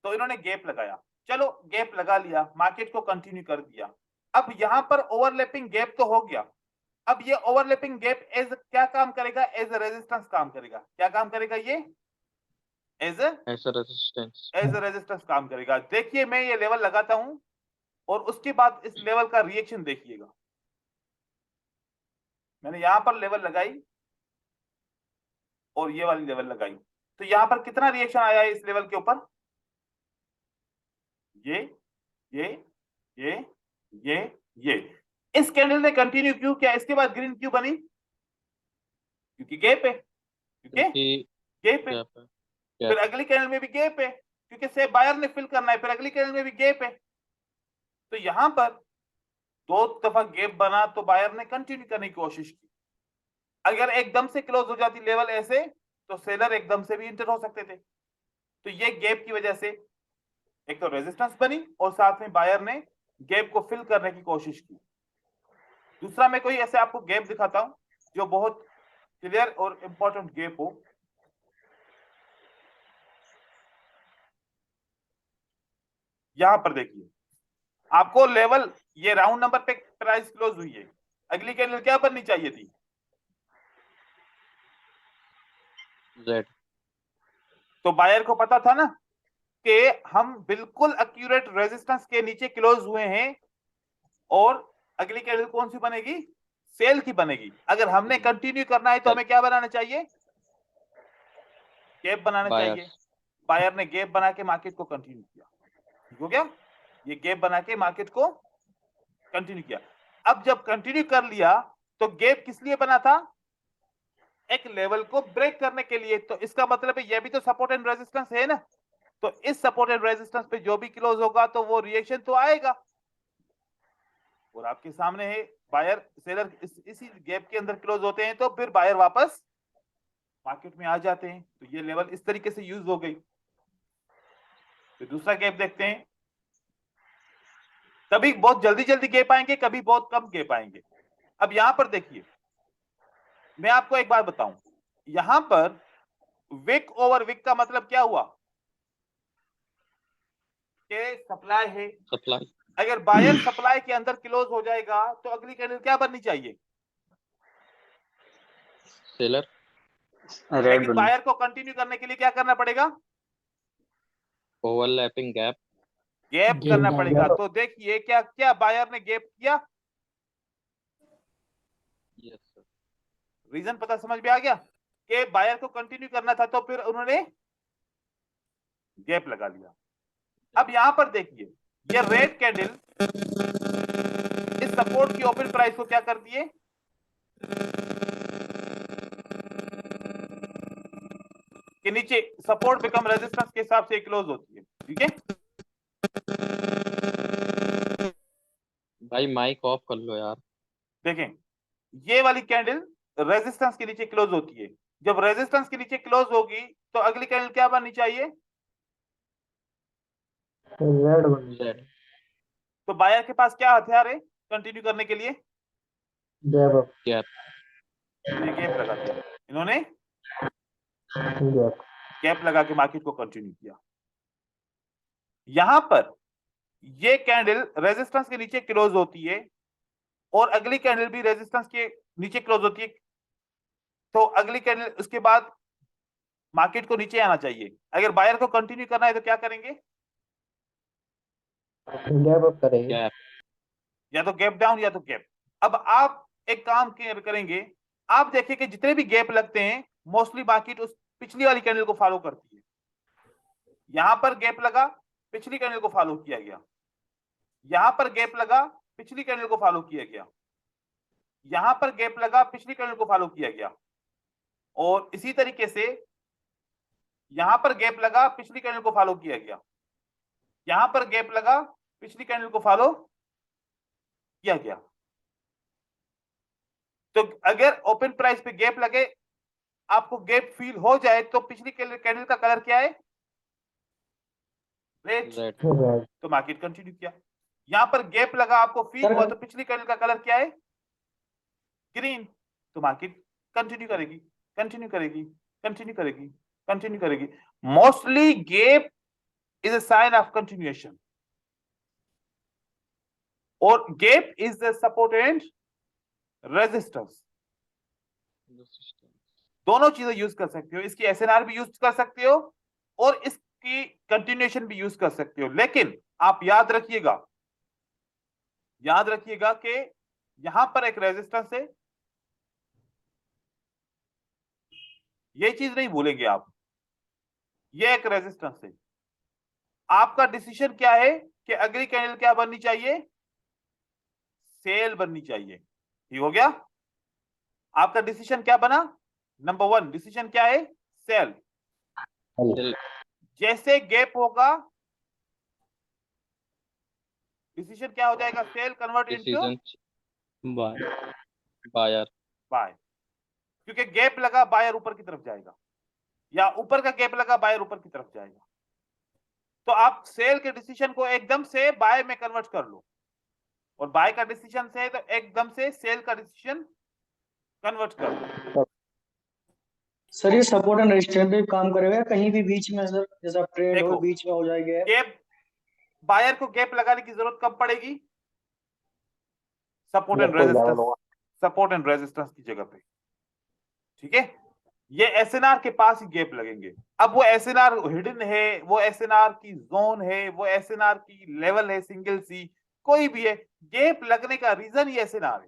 तो इन्होंने गैप लगाया। चलो गैप लगा लिया, मार्केट को कंटिन्यू कर दिया। अब यहां पर ओवरलैपिंग गैप तो हो गया। अब ये ओवरलैपिंग गैप एज क्या काम करेगा? एज अ रेजिस्टेंस काम करेगा। क्या काम करेगा ये? As resistance. अ रेजिस्टेंस काम करेगा। देखिए, मैं ये लेवल लगाता हूं और उसके बाद इस लेवल का रिएक्शन देखिएगा। मैंने यहां पर लेवल लगाई और ये वाली लेवल लगाई, तो यहां पर कितना रिएक्शन आया है इस लेवल के ऊपर? ये ये ये ये ये। इस कैंडल ने कंटिन्यू क्यों किया? इसके बाद ग्रीन क्यों बनी? क्योंकि गैप है, क्योंकि गैप है। फिर अगली कैंडल में भी गैप है, क्योंकि से बायर ने फिल करना है, फिर अगली कैंडल में भी गैप है। तो यहां पर दो दफा गैप बना तो बायर ने कंटिन्यू करने की कोशिश की। अगर एकदम से क्लोज हो जाती लेवल ऐसे, तो सेलर एकदम से भी इंटर हो सकते थे। तो ये गैप की वजह से एक तो रेजिस्टेंस बनी और साथ में बायर ने गैप को फिल करने की कोशिश की। दूसरा, मैं कोई ऐसे आपको गैप दिखाता हूं जो बहुत क्लियर और इंपॉर्टेंट गैप हो। यहां पर देखिए, आपको लेवल, ये राउंड नंबर पे प्राइस क्लोज हुई है, अगली कैंडल क्या बननी चाहिए थी? जेड। तो बायर को पता था ना कि हम बिल्कुल एक्यूरेट रेजिस्टेंस के नीचे क्लोज हुए हैं और अगली कैंडल कौन सी बनेगी? सेल की बनेगी। अगर हमने कंटिन्यू करना है तो हमें क्या बनाना चाहिए? गैप बनाना चाहिए। बायर ने गैप बना के मार्केट को कंटिन्यू किया। ठीक हो गया? ये गैप बना के मार्केट को कंटिन्यू किया। अब जब कंटिन्यू कर लिया तो गैप किस लिए बना था? एक लेवल को ब्रेक करने के लिए। तो इसका मतलब है ये भी तो सपोर्ट एंड रेजिस्टेंस है ना। तो इस सपोर्ट एंड रेजिस्टेंस पे जो भी क्लोज होगा तो वो रिएक्शन तो आएगा। और आपके सामने है बायर सेलर इसी गैप के अंदर क्लोज होते हैं तो फिर बायर वापस मार्केट में आ जाते हैं। तो ये लेवल इस तरीके से यूज हो गई। फिर दूसरा गैप देखते हैं। कभी बहुत जल्दी जल्दी गैप आएंगे, कभी बहुत कम गैप आएंगे। अब यहां पर देखिए, मैं आपको एक बात बताऊं, यहां पर विक ओवर विक का मतलब क्या हुआ कि सप्लाई है। सप्लाई अगर बायर सप्लाई के अंदर क्लोज हो जाएगा तो अगली कैंडल क्या बननी चाहिए, सेलर रेड लेकिन बनी। बायर को कंटिन्यू करने के लिए क्या करना पड़ेगा, ओवरलैपिंग गैप गैप Gap करना down. पड़ेगा। तो देखिए क्या क्या बायर ने गैप किया, यस सर रीजन पता समझ में आ गया कि बायर को कंटिन्यू करना था तो फिर उन्होंने गैप लगा लिया। अब यहां पर देखिए, ये रेड कैंडल इस सपोर्ट की ओपन प्राइस को क्या कर दिए, कि नीचे सपोर्ट बिकम रेजिस्टेंस के हिसाब से क्लोज होती है। ठीक है, भाई माइक ऑफ कर लो यार। देखें ये वाली कैंडल रेजिस्टेंस के नीचे क्लोज होती है। जब रेजिस्टेंस के नीचे क्लोज होगी तो अगली कैंडल क्या बननी चाहिए, रेड बनी। रेड तो बायर के पास क्या हथियार है कंटिन्यू करने के लिए, गैप अप। गैप ये गैप लगा दिया इन्होंने, गैप। गैप लगा के मार्केट को कंटिन्यू किया। यहां पर ये कैंडल रेजिस्टेंस के नीचे क्लोज होती है और अगली कैंडल भी रेजिस्टेंस के नीचे क्लोज होती है, तो अगली कैंडल उसके बाद मार्केट को नीचे आना चाहिए। अगर बायर को कंटिन्यू करना है तो क्या करेंगे, गैप अप करेंगे। गैप या तो गैप डाउन या तो गैप। अब आप एक काम करेंगे, आप देखिए कि जितने भी गैप लगते हैं मोस्टली मार्केट उस पिछली वाली कैंडल को फॉलो करती है। यहां पर गैप लगा, पिछली कैंडल को फॉलो किया गया, यहां पर गैप लगा, पिछली कैंडल को फॉलो किया गया, यहां पर गैप लगा, पिछली कैंडल को फॉलो किया गया, और इसी तरीके से यहां पर गैप लगा, पिछली कैंडल को फॉलो किया गया, यहां पर गैप लगा, पिछली कैंडल को फॉलो किया गया। तो अगर ओपन प्राइस पे गैप लगे, आपको गैप फील हो जाए तो पिछली कैंडल का कलर क्या है, रेड, रेड रेड। तो मार्केट कंटिन्यू किया। यहां पर गैप लगा, आपको फील हुआ तो पिछली कैंडल का कलर क्या है, ग्रीन, तो मार्केट कंटिन्यू करेगी, कंटिन्यू करेगी, कंटिन्यू करेगी, कंटिन्यू करेगी। Mostly gap is a sign of continuation, और gap is the support and resistance. दोनों चीजें यूज कर सकते हो, इसकी एसएनआर भी यूज कर सकते हो और इसकी कंटिन्यूएशन भी यूज कर सकते हो। लेकिन आप याद रखिएगा, याद रखिएगा कि यहां पर एक रेजिस्टेंस है, ये चीज नहीं भूलेंगे आप, ये एक रेजिस्टेंस है। आपका डिसीजन क्या है कि अगली कैंडल क्या बननी चाहिए, सेल बननी चाहिए। ठीक हो गया, आपका डिसीजन क्या बना, नंबर 1 डिसीजन क्या है, सेल। जैसे गैप होगा डिसीजन क्या हो जाएगा, sell convert into decision buyer buy, क्योंकि गैप लगा बायर ऊपर की तरफ जाएगा, या ऊपर का गैप लगा बायर ऊपर की तरफ जाएगा। तो आप सेल के डिसीजन को एकदम से बाय में कन्वर्ट कर लो, और बाय का डिसीजन से है तो एकदम से सेल का डिसीजन कन्वर्ट कर लो। सर ये सपोर्ट एंड रेजिस्टेंस पे काम करेगा या कहीं भी बीच में सर, जैसा ट्रेंड हो देखो, बीच में हो जाएगा? गैप, बायर को गैप लगाने की जरूरत कब पड़ेगी, support and resistance, support and resistance की जगह पे। ठीक है, ये एसएनआर के पास ही गैप लगेंगे। अब वो एसएनआर हिडन है, वो एसएनआर की जोन है, वो एसएनआर की लेवल है, सिंगल सी कोई भी है, गैप लगने का रीजन ही एसएनआर है।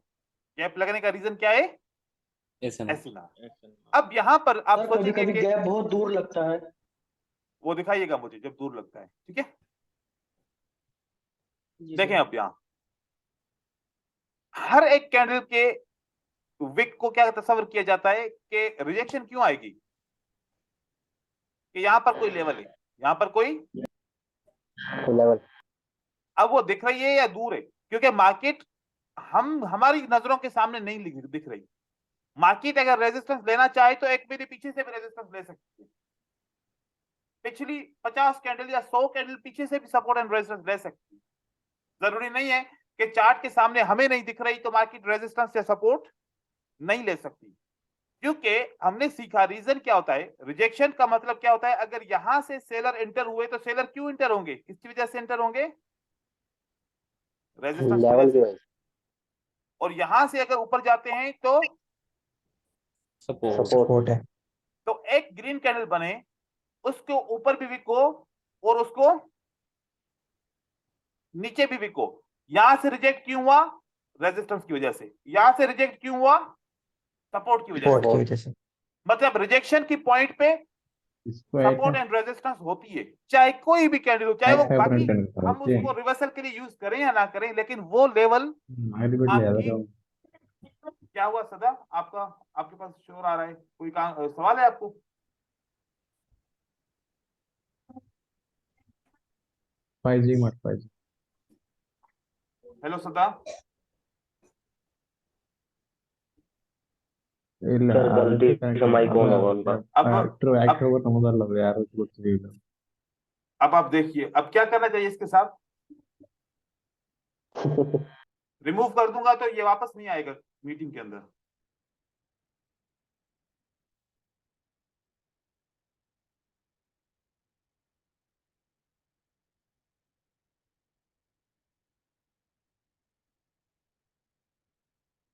गैप लगने का रीजन क्या है, एसएनआर। अब यहां पर आप सर कभी सोचेंगे कभी कि गैप बहुत दूर लगता है। वो दिखाइएगा मुझे जब दूर लगता है। ठीक है, जी देखें सर। अब यहां हर एक कैंडल के विक को क्या तस्वर किया जाता है कि रिजेक्शन क्यों आएगी, कि यहां पर कोई लेवल है, यहां पर कोई लेवल। अब वो दिख रही है या दूर है, क्योंकि मार्केट हमारी नजरों के सामने नहीं दिख रही। मार्केट अगर रेजिस्टेंस लेना चाहे तो एक मेरे पीछे से भी रेजिस्टेंस ले सकती है, पिछली 50 कैंडल या 100 कैंडल पीछे से भी सपोर्ट एंड रेजिस्टेंस ले सकती है। जरूरी नहीं है कि चार्ट के सामने हमें नहीं दिख रही तो मार्केट रेजिस्टेंस या सपोर्ट नहीं ले सकती, क्योंकि हमने सीखा रीजन क्या होता है, रिजेक्शन का मतलब क्या होता है। अगर यहां से सेलर एंटर हुए तो सेलर क्यों एंटर होंगे, किसकी वजह से एंटर होंगे, रेजिस्टेंस की लेवल वजह की से। वजह और यहां से अगर ऊपर जाते हैं तो सपोर्ट सपोर्ट है। तो एक ग्रीन कैंडल बने, उसके ऊपर भी विको और उसको नीचे भी विको। यहां से रिजेक्ट क्यों हुआ, रेजिस्टेंस की वजह से। यहां से रिजेक्ट क्यों हुआ, सपोर्ट की वजह सपोर्ट से। की वजह से। मतलब रिजेक्शन की पॉइंट पे सपोर्ट एंड रेजिस्टेंस होती है, चाहे कोई भी कैंडल हो, चाहे वो बाकी हम उसको रिवर्सल के लिए यूज करें या ना करें, लेकिन वो लेवल आपकी। क्या हुआ सदा, आपका आपके पास शोर आ रहा है, कोई काम सवाल है आपको? हेलो सदा, सर गलती से माइक ऑन होगा उनका। अब आप देखिए अब क्या करना चाहिए इसके साथ। रिमूव कर दूंगा तो ये वापस नहीं आएगा मीटिंग के अंदर।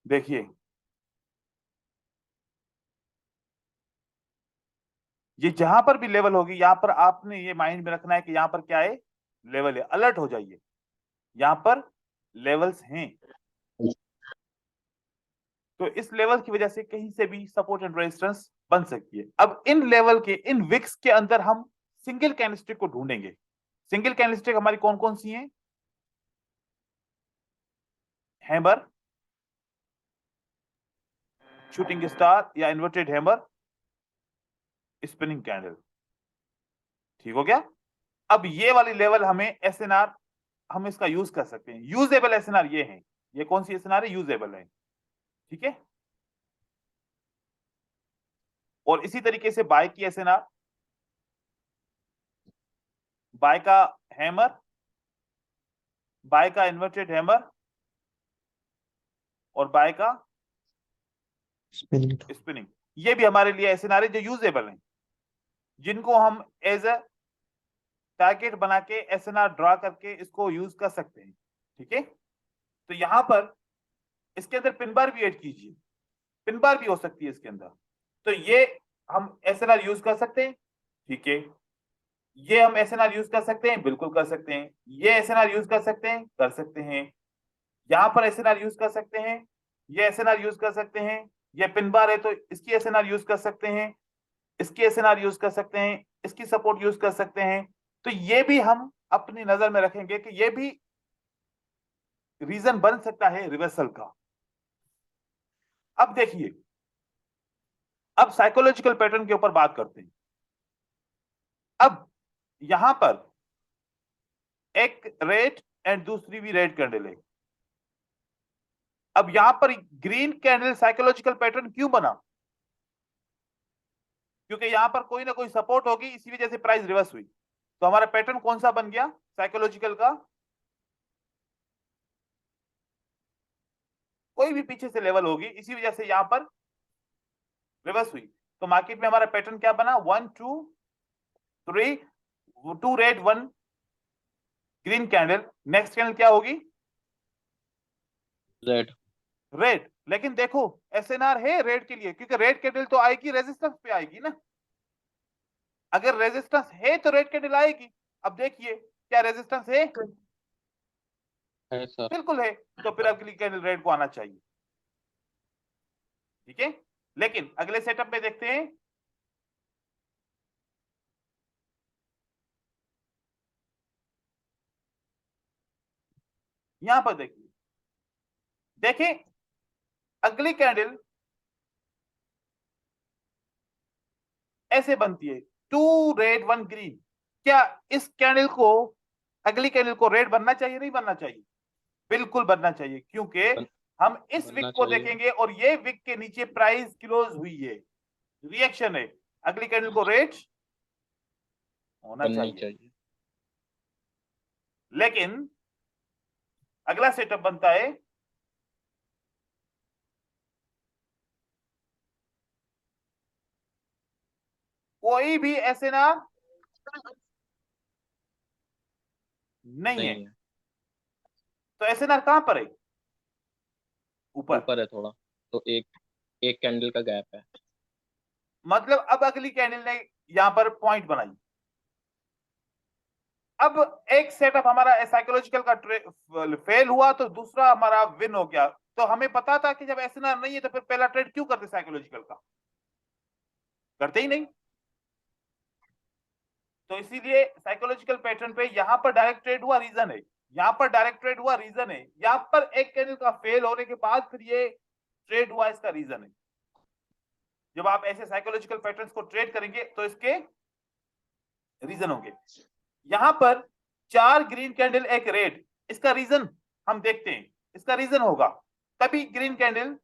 देखिए ये जहां पर भी लेवल होगी, यहां पर आपने ये माइंड में रखना है कि यहां पर क्या है, लेवल है, अलर्ट हो जाइए, यहां पर लेवल्स हैं। तो इस लेवल की वजह से कहीं से भी सपोर्ट एंड रेजिस्टेंस बन सकती है। अब इन लेवल के, इन विक्स के अंदर हम सिंगल कैंडलस्टिक को ढूंढेंगे। सिंगल कैंडलस्टिक हमारी कौन कौन सी हैं, हैमर, शूटिंग स्टार या इन्वर्टेड हैमर, स्पिनिंग कैंडल। ठीक हो गया। अब ये वाली लेवल हमें एसएनआर, हम इसका यूज कर सकते हैं। यूजेबल एसएनआर ये है, ये कौन सी एसएनआर है, यूजेबल है। ठीक है। और इसी तरीके से बाय की एसएनआर, बाय का हैमर, बाय का इन्वर्टेड हैमर और बाय का स्पिनिंग। स्पिनिंग, ये भी हमारे लिए एसएनआर है जो यूजेबल हैं, जिनको हम एज अ टारगेट बना के एसएनआर ड्रा करके इसको यूज कर सकते हैं। ठीक है। तो यहां पर इसके अंदर पिन बार भी ऐड कीजिए, पिन बार भी हो सकती है इसके अंदर। तो ये हम एसएनआर यूज कर सकते हैं। ठीक है। ये हम एसएनआर यूज कर सकते हैं, बिल्कुल कर सकते हैं। ये एसएनआर यूज कर सकते हैं, कर सकते हैं। यहां पर एसएनआर यूज कर सकते हैं, ये एसएनआर यूज कर सकते हैं। ये पिन बार है तो इसकी एसएनआर यूज कर सकते हैं, इसकी एसएनआर यूज कर सकते हैं, इसकी सपोर्ट यूज कर सकते हैं। तो ये भी हम अपनी नजर में रखेंगे कि ये भी रीजन बन सकता है रिवर्सल का। अब देखिए, अब साइकोलॉजिकल पैटर्न के ऊपर बात करते हैं। अब यहां पर एक रेड एंड दूसरी भी रेड कैंडल है। अब यहां पर ग्रीन कैंडल साइकोलॉजिकल पैटर्न क्यों बना, क्योंकि यहां पर कोई ना कोई सपोर्ट होगी, इसी वजह से प्राइस रिवर्स हुई। तो हमारा पैटर्न कौन सा बन गया साइकोलॉजिकल का, कोई भी पीछे से लेवल होगी, इसी वजह से यहां पर रिवर्स हुई। तो मार्केट में हमारा पैटर्न क्या बना, 1 2 3, 2 red 1 green candle. Next candle क्या होगी, रेड। रेड। लेकिन देखो एसएनआर है रेड के लिए, क्योंकि रेड कैंडल तो आएगी रेजिस्टेंस पे आएगी ना। अगर रेजिस्टेंस है तो रेड कैंडल आएगी। अब देखिए क्या रेजिस्टेंस है, है सर। बिल्कुल है। तो फिर अगली कैंडल रेड को आना चाहिए। ठीक है। लेकिन अगले सेटअप में देखते हैं, यहां पर देखिए, देखें अगली कैंडल ऐसे बनती है, 2 रेड 1 ग्रीन। क्या इस कैंडल को, अगली कैंडल को रेड बनना चाहिए, नहीं बनना चाहिए, बिल्कुल बनना चाहिए, क्योंकि हम इस बनना विक को चाहिए। देखेंगे और ये विक के नीचे प्राइस क्लोज हुई है, रिएक्शन है, अगली कैंडल को रेट होना बननी चाहिए। चाहिए। लेकिन अगला सेटअप बनता है कोई भी एसएनआर नहीं है, नहीं है, तो एसएनआर कहां पर है? ऊपर। ऊपर है थोड़ा, तो एक कैंडल का गैप है। मतलब अब अगली कैंडल ने यहां पर पॉइंट बनाई, अब एक सेटअप हमारा साइकोलॉजिकल का फेल हुआ तो दूसरा हमारा विन हो गया। तो हमें पता था कि जब एसएनआर नहीं है तो फिर पहला ट्रेड क्यों करते साइकोलॉजिकल का? करते ही नहीं। तो इसीलिए साइकोलॉजिकल पैटर्न पे यहां पर डायरेक्ट ट्रेड हुआ, रीजन है, यहां पर डायरेक्ट ट्रेड हुआ, रीजन है, यहां पर एक कैंडल का फेल होने के बाद फिर ये ट्रेड हुआ, इसका रीजन है। जब आप ऐसे साइकोलॉजिकल पैटर्न्स को ट्रेड करेंगे तो इसके रीजन होंगे। यहां पर 4 ग्रीन कैंडल एक रेड, इसका रीजन हम देखते हैं, इसका रीजन होगा तभी ग्रीन कैंडल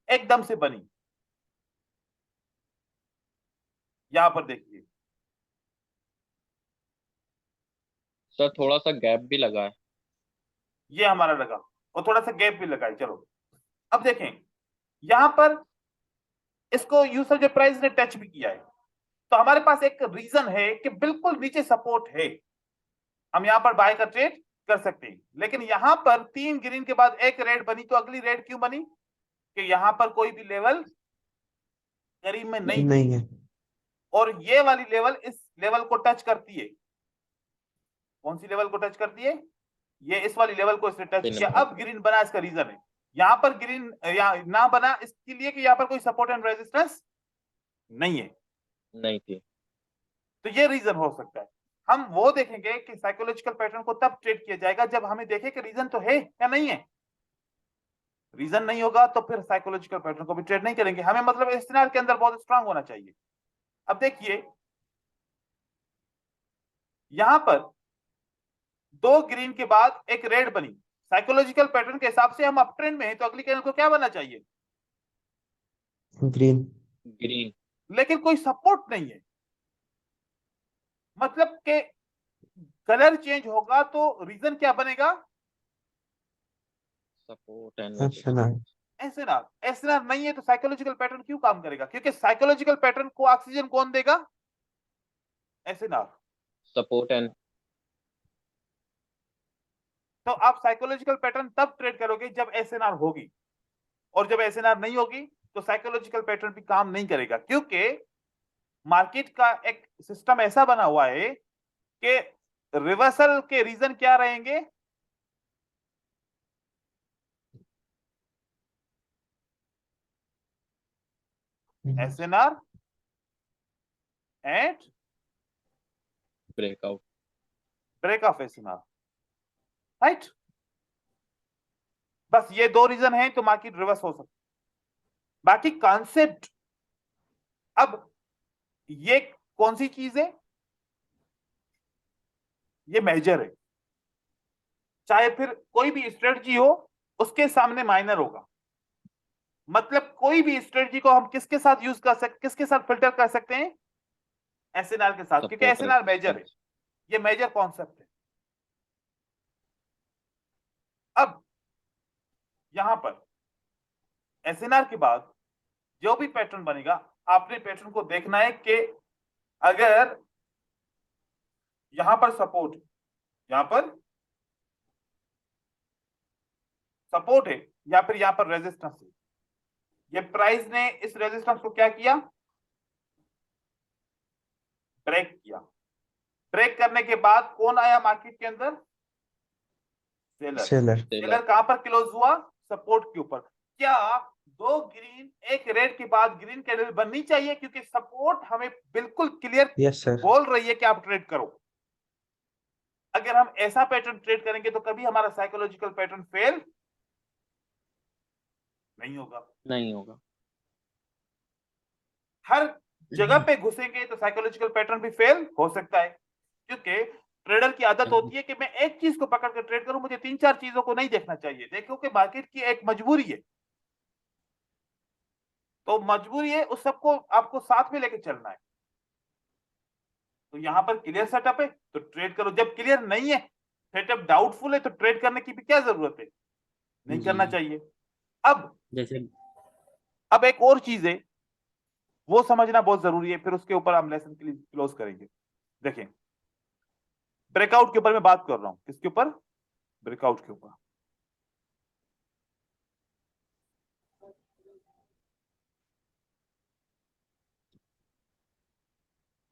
एकदम से बनी। यहां पर देखिए सर थोड़ा सा गैप भी लगा है। ये हमारा लगा और थोड़ा सा गैप भी लगा है। चलो अब देखें, यहां पर इसको यूसर प्राइस ने टच भी किया है, तो हमारे पास एक रीजन है कि बिल्कुल नीचे सपोर्ट है, हम यहां पर बाय का ट्रेड कर सकते हैं। लेकिन यहां पर 3 ग्रीन के बाद एक रेड बनी, तो अगली रेड क्यों बनी? कि यहां पर कोई भी लेवल करीब में नहीं नहीं है। और ये वाली लेवल इस लेवल को टच करती है। कौन सी लेवल को टच करती है? ये इस वाली लेवल को इसने टच किया, अब ग्रीन बना, इसका रीजन है। यहां पर ग्रीन ना बना इसके लिए कि यहां पर कोई सपोर्ट एंड रेजिस्टेंस नहीं है, नहीं थी। तो ये रीजन हो सकता है। हम वो देखेंगे कि साइकोलॉजिकल पैटर्न को तब ट्रेड किया जाएगा जब हमें देखे कि रीजन तो है या नहीं है। रीजन नहीं होगा तो फिर साइकोलॉजिकल पैटर्न को भी ट्रेड नहीं करेंगे, हमें मतलब एसएनआर के अंदर बहुत स्ट्रांग होना चाहिए। अब देखिए यहां पर 2 ग्रीन के बाद एक रेड बनी, साइकोलॉजिकल पैटर्न के हिसाब से हम अप ट्रेंड में हैं, तो अगली कैंडल को क्या बनना चाहिए? ग्रीन। ग्रीन। लेकिन कोई सपोर्ट नहीं है, मतलब के कलर चेंज होगा तो रीजन क्या बनेगा? Support and SNR. SNR. SNR नहीं है तो साइकोलॉजिकल पैटर्न क्यों काम करेगा? क्योंकि साइकोलॉजिकल पैटर्न को ऑक्सीजन कौन देगा? एसएनआर। सपोर्ट एंड तो आप साइकोलॉजिकल पैटर्न तब ट्रेड करोगे जब एसएनआर होगी, और जब एसएनआर नहीं होगी तो साइकोलॉजिकल पैटर्न भी काम नहीं करेगा। क्योंकि मार्केट का एक सिस्टम ऐसा बना हुआ है कि रिवर्सल के रीजन क्या रहेंगे? SNR and breakout. Break of SNR, right? बस ये 2 रीजन हैं तो मार्केट रिवर्स हो सकती है। बाकी कॉन्सेप्ट, अब ये कौन सी चीज है? ये मेजर है, चाहे फिर कोई भी स्ट्रेटजी हो उसके सामने माइनर होगा। मतलब कोई भी स्ट्रेटजी को हम किसके साथ यूज कर सकते, किसके साथ फिल्टर कर सकते हैं? एसएनआर के साथ, क्योंकि एसएनआर मेजर है, ये मेजर कॉन्सेप्ट है। अब यहां पर एसएनआर के बाद जो भी पैटर्न बनेगा, आपने पैटर्न को देखना है कि अगर यहां पर सपोर्ट, यहां पर सपोर्ट है या फिर यहां पर रेजिस्टेंस है, ये प्राइस ने इस रेजिस्टेंस को क्या किया? ब्रेक किया। ब्रेक करने के बाद कौन आया मार्केट के अंदर? सेलर। सेलर। सेलर कहां पर क्लोज हुआ? सपोर्ट के ऊपर। क्या 2 ग्रीन एक रेड के बाद ग्रीन कैंडल बननी चाहिए? क्योंकि सपोर्ट हमें बिल्कुल क्लियर यस सर। बोल रही है कि आप ट्रेड करो। अगर हम ऐसा पैटर्न ट्रेड करेंगे तो कभी हमारा साइकोलॉजिकल पैटर्न फेल नहीं होगा। नहीं होगा। हर जगह पे घुसेंगे तो साइकोलॉजिकल पैटर्न भी फेल हो सकता है, क्योंकि ट्रेडर की आदत होती है कि मैं एक चीज को पकड़ कर ट्रेड करूं, मुझे 3-4 चीजों को नहीं देखना चाहिए। देखो कि मार्केट की एक मजबूरी है, तो मजबूरी है, उस सबको आपको साथ में लेके चलना है। तो यहां पर क्लियर सेटअप है तो ट्रेड करो, जब क्लियर नहीं है, सेटअप डाउटफुल है, तो ट्रेड करने की भी क्या जरूरत है, नहीं करना चाहिए। अब जैसे अब एक और चीज है, वो समझना बहुत जरूरी है, फिर उसके ऊपर हम लेसन के लिए क्लोज करेंगे। देखें, ब्रेकआउट के ऊपर मैं बात कर रहा हूं, किसके ऊपर, ब्रेकआउट के ऊपर।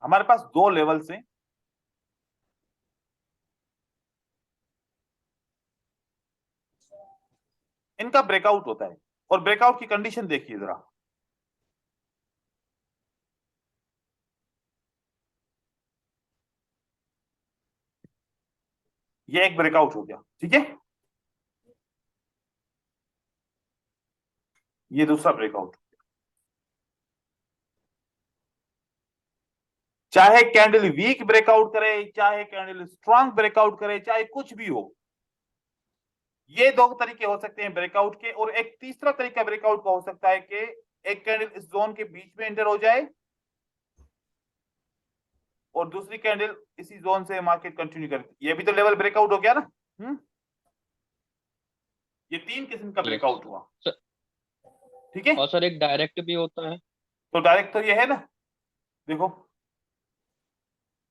हमारे पास 2 लेवल्स हैं, इनका ब्रेकआउट होता है, और ब्रेकआउट की कंडीशन देखिए जरा। ये एक ब्रेकआउट हो गया, ठीक है, ये दूसरा ब्रेकआउट। चाहे कैंडल वीक ब्रेकआउट करे, चाहे कैंडल स्ट्रांग ब्रेकआउट करे, चाहे कुछ भी हो, ये 2 तरीके हो सकते हैं ब्रेकआउट के। और एक तीसरा तरीका ब्रेकआउट का हो सकता है कि एक कैंडल इस जोन के बीच में एंटर हो जाए और दूसरी कैंडल इसी जोन से मार्केट कंटिन्यू करे। ये भी तो लेवल ब्रेकआउट हो गया ना। ये 3 किस्म का ब्रेकआउट हुआ, ठीक है। और सर एक डायरेक्ट भी होता है। तो डायरेक्ट तो ये है ना, देखो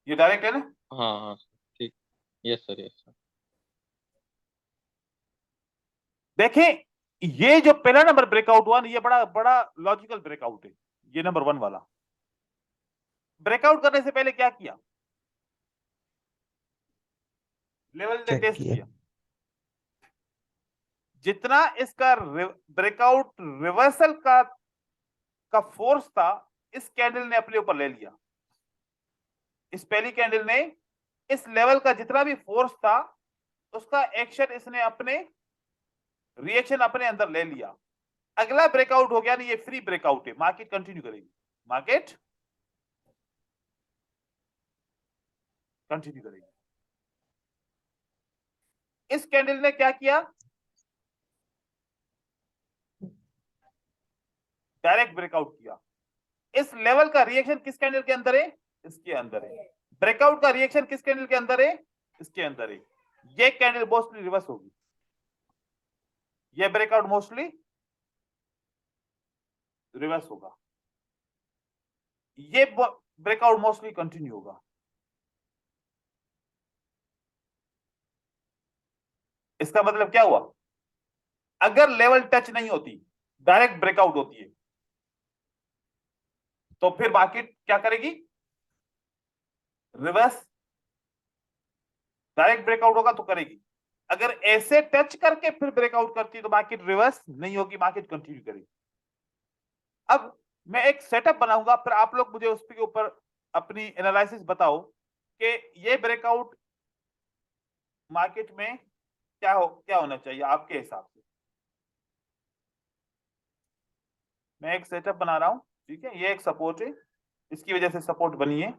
ये डायरेक्ट है ना। हाँ हाँ ठीक, यस सर यस सर। देखें, ये जो पहला नंबर ब्रेकआउट हुआ ना, ये बड़ा बड़ा लॉजिकल ब्रेकआउट है, ये नंबर 1 वाला। ब्रेकआउट करने से पहले क्या किया, लेवल ने चेक टेस्ट किया। किया, जितना इसका ब्रेकआउट रिवर्सल का फोर्स था, इस कैंडल ने अपने ऊपर ले लिया। इस पहली कैंडल ने इस लेवल का जितना भी फोर्स था, उसका एक्शन इसने अपने रिएक्शन अपने अंदर ले लिया। अगला ब्रेकआउट हो गया ना, ये फ्री ब्रेकआउट है, मार्केट कंटिन्यू करेगी, मार्केट कंटिन्यू करेगी। इस कैंडल ने क्या किया, डायरेक्ट ब्रेकआउट किया। इस लेवल का रिएक्शन किस कैंडल के अंदर है, इसके अंदर है। ब्रेकआउट का रिएक्शन किस कैंडल के अंदर है, इसके अंदर है। ये कैंडल मोस्टली रिवर्स होगी, ये ब्रेकआउट मोस्टली रिवर्स होगा, ये ब्रेकआउट मोस्टली कंटिन्यू होगा। इसका मतलब क्या हुआ, अगर लेवल टच नहीं होती, डायरेक्ट ब्रेकआउट होती है, तो फिर मार्केट क्या करेगी, रिवर्स। डायरेक्ट ब्रेकआउट होगा तो करेगी, अगर ऐसे टच करके फिर ब्रेकआउट करती है तो मार्केट रिवर्स नहीं होगी, मार्केट कंटिन्यू करेगी। अब मैं एक सेटअप बनाऊंगा, फिर आप लोग मुझे उसके ऊपर अपनी एनालिसिस बताओ कि ये ब्रेकआउट मार्केट में क्या होना चाहिए आपके हिसाब से। मैं एक सेटअप बना रहा हूं, ठीक है, ये एक सपोर्ट है, इसकी वजह से सपोर्ट बनी है।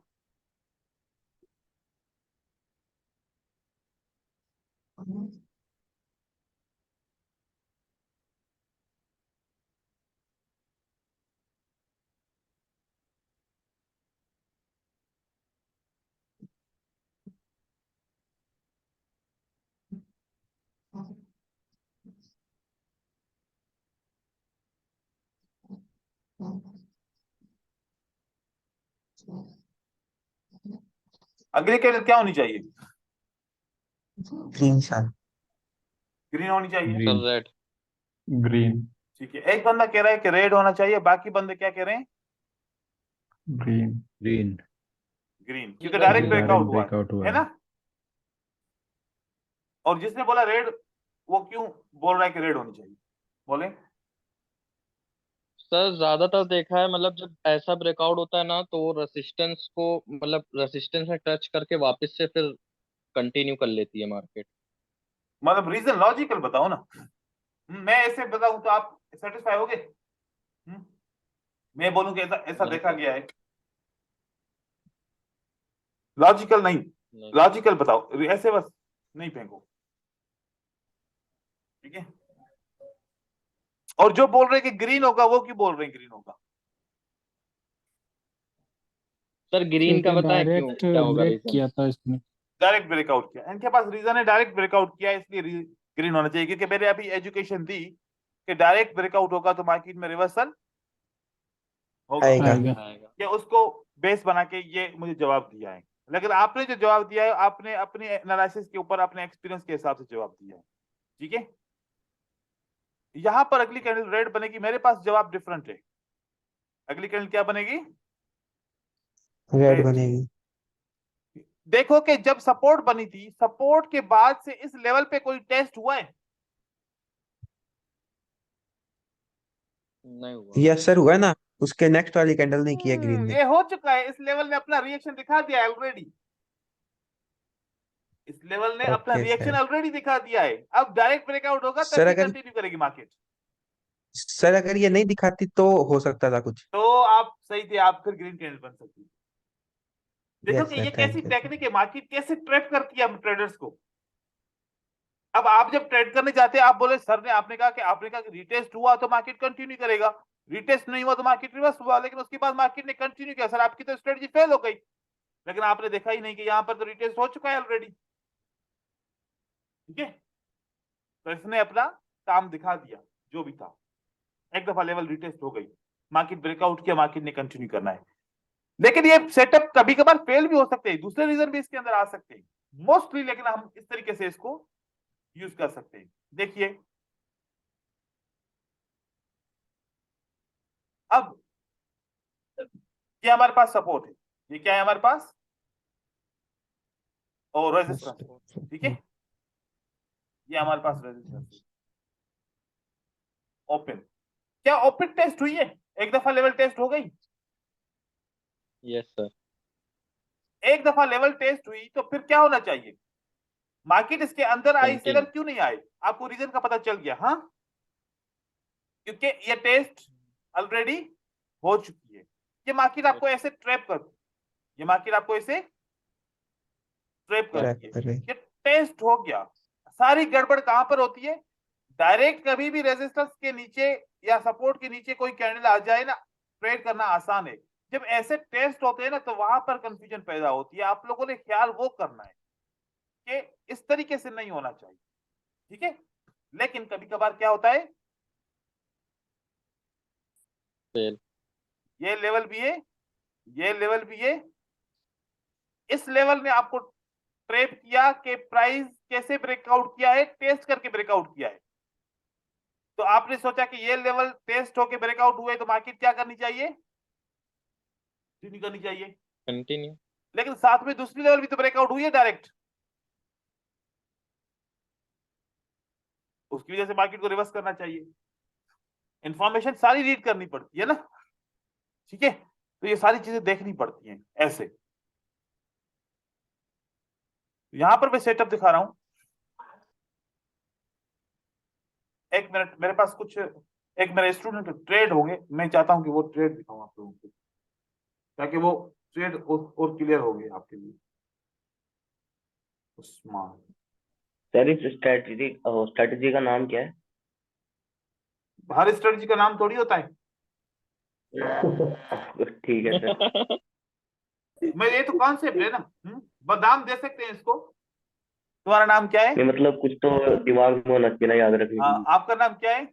अगली कैंडल क्या होनी चाहिए, ग्रीन सन। ग्रीन होनी चाहिए, सर रेड। ग्रीन ठीक है। एक बंदा कह रहा है कि रेड होना चाहिए, बाकी बंदे क्या कह रहे हैं, ग्रीन ग्रीन ग्रीन, क्योंकि डायरेक्ट ब्रेकआउट हुआ हुआ है ना। और जिसने बोला रेड, वो क्यों बोल रहा है कि रेड होनी चाहिए, बोले। सर ज्यादातर देखा है, मतलब जब ऐसा ब्रेकआउट होता है ना, तो वो रेसिस्टेंस को, मतलब रेसिस्टेंस में टच करके वापस से फिर कंटिन्यू कर लेती है मार्केट। मतलब रीजन लॉजिकल बताओ ना, मैं ऐसे बताऊं तो आप सेटिस्फाई होगे। मैं बोलूं कि ऐसा ऐसा देखा गया है, लॉजिकल नहीं, नहीं लॉजिकल बताओ, ऐसे बस नहीं फेंको, ठीक है। और जो बोल रहे हैं कि ग्रीन होगा, वो क्यों बोल रहे हैं ग्रीन होगा? सर, ग्रीन का क्योंकि बताएं क्यों, डायरेक्ट क्या होगा ब्रेक रीजन? किया था इसने। डायरेक्ट ब्रेकआउट किया, इनके पास रीजन है, डायरेक्ट ब्रेकआउट किया इसलिए ग्रीन होना चाहिए, क्योंकि मैंने अभी एजुकेशन दी कि डायरेक्ट ब्रेकआउट होगा तो मार्केट में रिवर्सल होगा। आएगा। आएगा। आएगा। ये उसको बेस बना के ये मुझे जवाब दिया है, लेकिन आपने जो जवाब दिया है आपने अपनी एनालिसिस के ऊपर अपने एक्सपीरियंस के हिसाब से जवाब दिया है, ठीक है। यहां पर अगली कैंडल रेड बनेगी, मेरे पास जवाब डिफरेंट है। अगली कैंडल क्या बनेगी? Red red. बनेगी। देखो कि जब सपोर्ट बनी थी, सपोर्ट के बाद से इस लेवल पे कोई टेस्ट हुआ है? नहीं हुआ। यस सर, हुआ ना। उसके नेक्स्ट वाली कैंडल नहीं किया ग्रीन ने। ये हो चुका है, इस लेवल ने अपना रिएक्शन दिखा दिया है ऑलरेडी। इस लेवल ने अपना ओके रिएक्शन सर। ऑलरेडी दिखा दिया है। अब डायरेक्ट ब्रेकआउट होगा सर तभी अगर कंटिन्यू करेगी मार्केट। सर अगर ये नहीं दिखाती तो हो सकता था कुछ। तो आप सही थे, आप फिर ग्रीन कैंडल बन सकती। देखो यस कि सर, ये कैसी थैंक यू। टेक्निक है, मार्केट कैसे ट्रैप करती है हम ट्रेडर्स को। अब आप जब ट्रेड करने जाते हैं, आप बोले सर ने आपने कहा कि रिटेस्ट हुआ तो मार्केट कंटिन्यू करेगा, रिटेस्ट नहीं हुआ तो मार्केट रिवर्स हुआ, लेकिन उसके बाद मार्केट ने कंटिन्यू किया। सर आपकी तो स्ट्रेटजी फेल हो गई। लेकिन आपने देखा ही नहीं कि यहां पर तो रिटेस्ट हो चुका है ऑलरेडी, ठीक है। तो इसने अपना काम दिखा दिया, जो भी था। एक दफा लेवल रिटेस्ट हो गई, मार्केट ब्रेकआउट किया, मार्केट ने कंटिन्यू करना है। लेकिन ये सेटअप कभी कभार फेल भी हो सकते हैं, दूसरे रीजन भी इसके अंदर आ सकते हैं मोस्टली, लेकिन हम इस तरीके से इसको यूज कर सकते हैं। देखिए अब ये हमारे पास सपोर्ट है, ये क्या है हमारे पास? और रेजिस्टेंस, ठीक है। ये हमारे पास रेजिस्टेंस है। ओपन, क्या ओपन टेस्ट हुई है? एक दफा लेवल टेस्ट हो गई। Yes sir. एक दफा लेवल टेस्ट हुई तो फिर क्या होना चाहिए? मार्केट इसके अंदर आई, सेलर कंटिन्यू। क्यों नहीं आए? आपको रीजन का पता चल गया, हाँ, क्योंकि ये टेस्ट ऑलरेडी हो चुकी है। ये मार्केट आपको ऐसे ट्रैप करती है, ये मार्केट आपको ऐसे ट्रैप ट्रैक करती है। कर रही। ये टेस्ट हो गया। सारी गड़बड़ कहां पर होती है? डायरेक्ट कभी भी रेजिस्टेंस के नीचे या सपोर्ट के नीचे कोई कैंडल आ जाए ना, ट्रेड करना आसान है। जब ऐसे टेस्ट होते हैं ना, तो वहां पर कंफ्यूजन पैदा होती है। आप लोगों ने ख्याल वो करना है कि इस तरीके से नहीं होना चाहिए, ठीक है। लेकिन कभी कभार क्या होता है, फेल। ये लेवल भी है, ये लेवल भी है। इस लेवल ने आपको ट्रैप किया कि प्राइस कैसे ब्रेकआउट किया है, टेस्ट करके ब्रेकआउट किया है। तो आपने सोचा कि ये लेवल टेस्ट होके ब्रेकआउट हुए तो मार्केट क्या करनी चाहिए? नहीं करनी चाहिए। कंटिन्यू। लेकिन साथ में दूसरी लेवल भी तो ब्रेकआउट हुई है डायरेक्ट, उसकी वजह से मार्केट को रिवर्स करना चाहिए। इंफॉर्मेशन सारी रीड करनी पड़ती है ना, ठीक है। तो ये सारी चीजें देखनी पड़ती हैं ऐसे। यहां पर मैं सेटअप दिखा रहा हूं, एक मिनट। मेरे पास कुछ, एक मेरे स्टूडेंट ट्रेड होंगे, मैं चाहता हूं कि वो ट्रेड दिखाऊं आप लोगों को, ताकि वो ट्रेड और क्लियर हो गए आपके लिए। उस्मान, सर इस स्ट्रेटजी स्ट्रेटजी का नाम क्या है? हर स्ट्रेटजी का नाम थोड़ी होता है। ठीक है सर। मैं, ये तो कॉन्सेप्ट है ना। बादाम दे सकते हैं इसको। तुम्हारा नाम क्या है? नहीं मतलब कुछ तो दिमाग में होना चाहिए ना, याद रखने के हाँ, लिए। आपका नाम क्या है?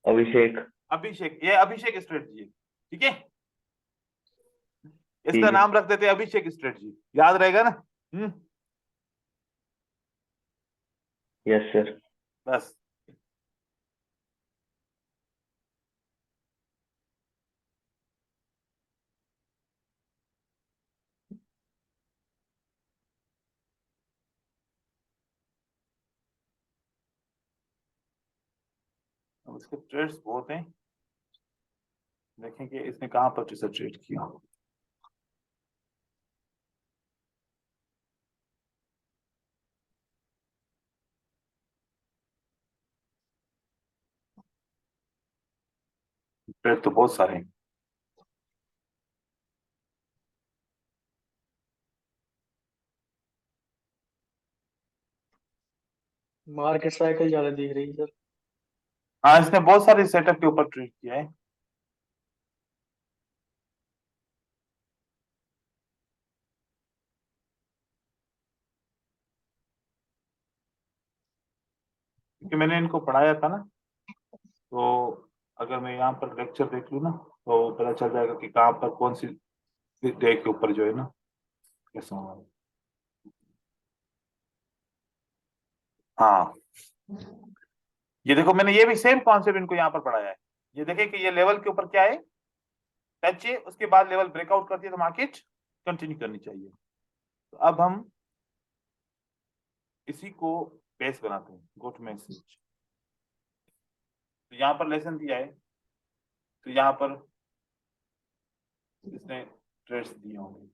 अभिषेक। अभिषेक। ये अभिषेक स्ट्रेटजी है, ठीक है। ठीक इसका है। नाम रख देते हैं अभिषेक स्ट्रेटजी, याद रहेगा ना। Yes sir. बस। अब इसके ट्रेड्स बहुत हैं, देखेंगे इसने कहां पर ट्रेड किया। ट्रेड तो बहुत सारे हैं। मार्केट साइकिल ज्यादा दिख रही है सर। हाँ, इसने बहुत सारे सेटअप के ऊपर ट्रेड किया है। क्योंकि मैंने इनको पढ़ाया था ना, तो अगर मैं यहाँ पर लेक्चर देख लूँ ना तो पता चल जाएगा कि कहाँ पर कौन सी डे के ऊपर जो है ना कैसा होगा। हाँ, ये देखो मैंने ये भी सेम कॉन्सेप्ट इनको यहाँ पर पढ़ाया है। ये देखे कि ये लेवल के ऊपर क्या है, टच है, उसके बाद लेवल ब्रेकआउट करती है तो मार्केट कंटिन्यू करनी चाहिए। तो अब हम इसी को बेस बनाते हैं, गो टू मैसेज। तो यहाँ पर लेसन दिया है, तो यहाँ पर इसने ट्रेड्स दिए होंगे।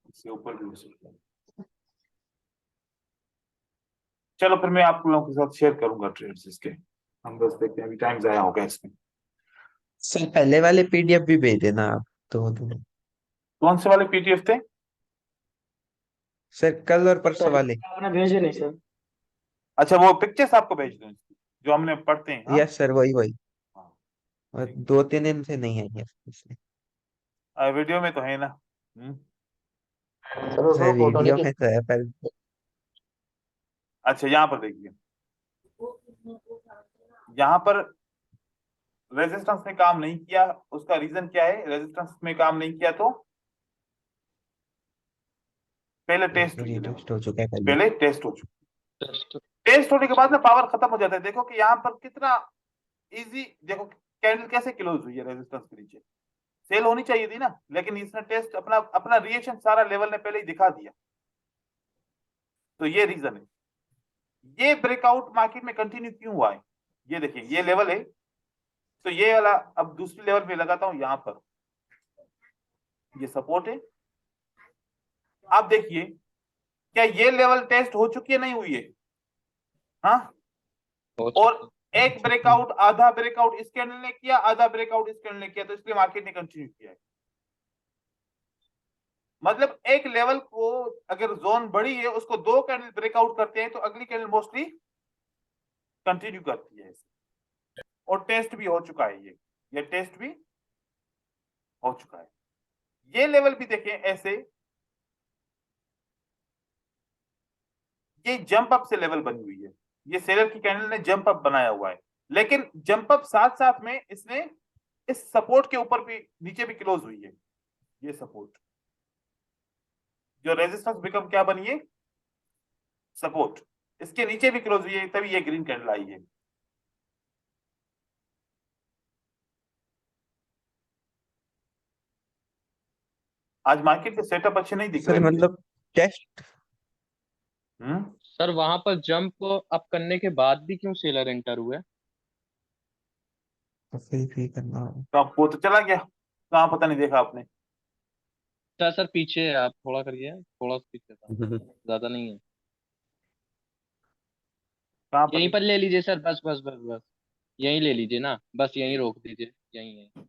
इससे ऊपर भी हो सकता है। चलो फिर मैं आप लोगों के साथ शेयर करूंगा ट्रेड्स इसके। हम बस देखते हैं, अभी टाइम जाया होगा इसमें। सर पहले वाले पीडीएफ भी भेज देना आप तो। कौन से वाले पीडीएफ थे? सर कल और परसों सर वाले। आपने भेजे नहीं सर। अच्छा, वो पिक्चर्स आपको भेज दूं इसकी, जो हमने पढ़ते हैं। हाँ, यस सर, वही वही। हाँ, और ठीक 2-3 दिन से नहीं है ये इसलिए। है। वीडियो में तो है ना। सर सर उसमें फोटो वीडियो नहीं में तो है पर। अच्छा, यहाँ पर देखिए, यहाँ पर रेजिस्टेंस में काम नहीं किया, उसका रीजन क्या है? रेजिस्टेंस में काम नहीं किया तो पहले टेस्ट हुई है, देखो, रिटेस्ट हो चुका है पहले। पहले टेस्ट हो चुका। टेस्ट टेस्ट होने के बाद में पावर खत्म हो जाता है। देखो कि यहाँ पर कितना इजी, देखो कैंडल कैसे क्लोज हुई है रेजिस्टेंस के नीचे। सेल होनी चाहिए थी ना, लेकिन इसने टेस्ट अपना अपना रिएक्शन सारा लेवल ने पहले ही दिखा दिया। तो ये रीजन है। ये ब्रेकआउट मार्केट में कंटिन्यू क्यों हुआ है? ये देखिए, ये लेवल है, तो ये वाला अब दूसरी लेवल पे लगाता हूं, यहां पर ये सपोर्ट है। आप देखिए, क्या ये लेवल टेस्ट हो चुकी है, नहीं हुई है? हाँ, हो और चुका एक ब्रेकआउट, आधा ब्रेकआउट इस कैंडल ने किया, आधा ब्रेकआउट इस कैंडल ने किया, तो इसलिए मार्केट ने कंटिन्यू किया है। मतलब एक लेवल को अगर जोन बड़ी है, उसको दो कैंडल ब्रेकआउट करते हैं तो अगली कैंडल मोस्टली कंटिन्यू करती है। और टेस्ट भी हो चुका है, ये टेस्ट भी हो चुका है। ये लेवल भी देखें ऐसे, ये जंप अप से लेवल बनी हुई है। ये सेलर की कैंडल ने जंप अप बनाया हुआ है, लेकिन जंप अप साथ साथ में इसने इस सपोर्ट के ऊपर भी, नीचे भी क्लोज हुई है। ये सपोर्ट जो रेजिस्टेंस बिकम क्या बनी है, सपोर्ट, इसके नीचे भी क्लोज हुई है, तभी ये ग्रीन कैंडल आई है। आज मार्केट के सेटअप अच्छे नहीं दिख सर रहे मुझे। मतलब टेस्ट। सर वहां पर जंप अप करने के बाद भी क्यों सेलर एंटर हुए? तो फिर भी करना होगा। तो आपको तो चला गया, कहाँ पता नहीं देखा आपने। सर पीछे है, आप थोड़ा करिए, थोड़ा सा पीछे था, ज्यादा नहीं है। कहाँ पर यहीं है? पर ले लीजिए सर, बस बस बस बस, यहीं ले लीजिए ना, बस यहीं रोक दीजिए, यहीं है।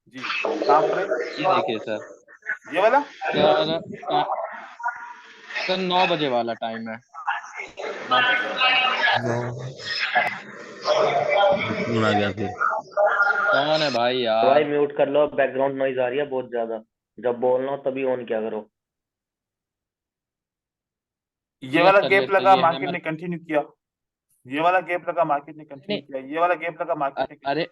जी, कहाँ पर है? ये देखिए सर। ये वाला। सर सर 9 बजे वाला टाइम है। 9 बजे वाला है। नो। कौन आ गया फिर? कौन है भाई तो भाई यार? म्यूट कर लो, बैकग्राउंड नॉइज आ रही है बहुत ज्यादा। जब बोलना हो तभी ऑन क्या करो। ये यस वाला सर, गैप यस सर, लगा, ये मार्केट हैमर। ने कंटिन्यू किया। ये वाला गैप लगा, मार्केट ने कंटिन्यू नहीं, किया। ये वाला गैप लगा, मार्केट ने अरे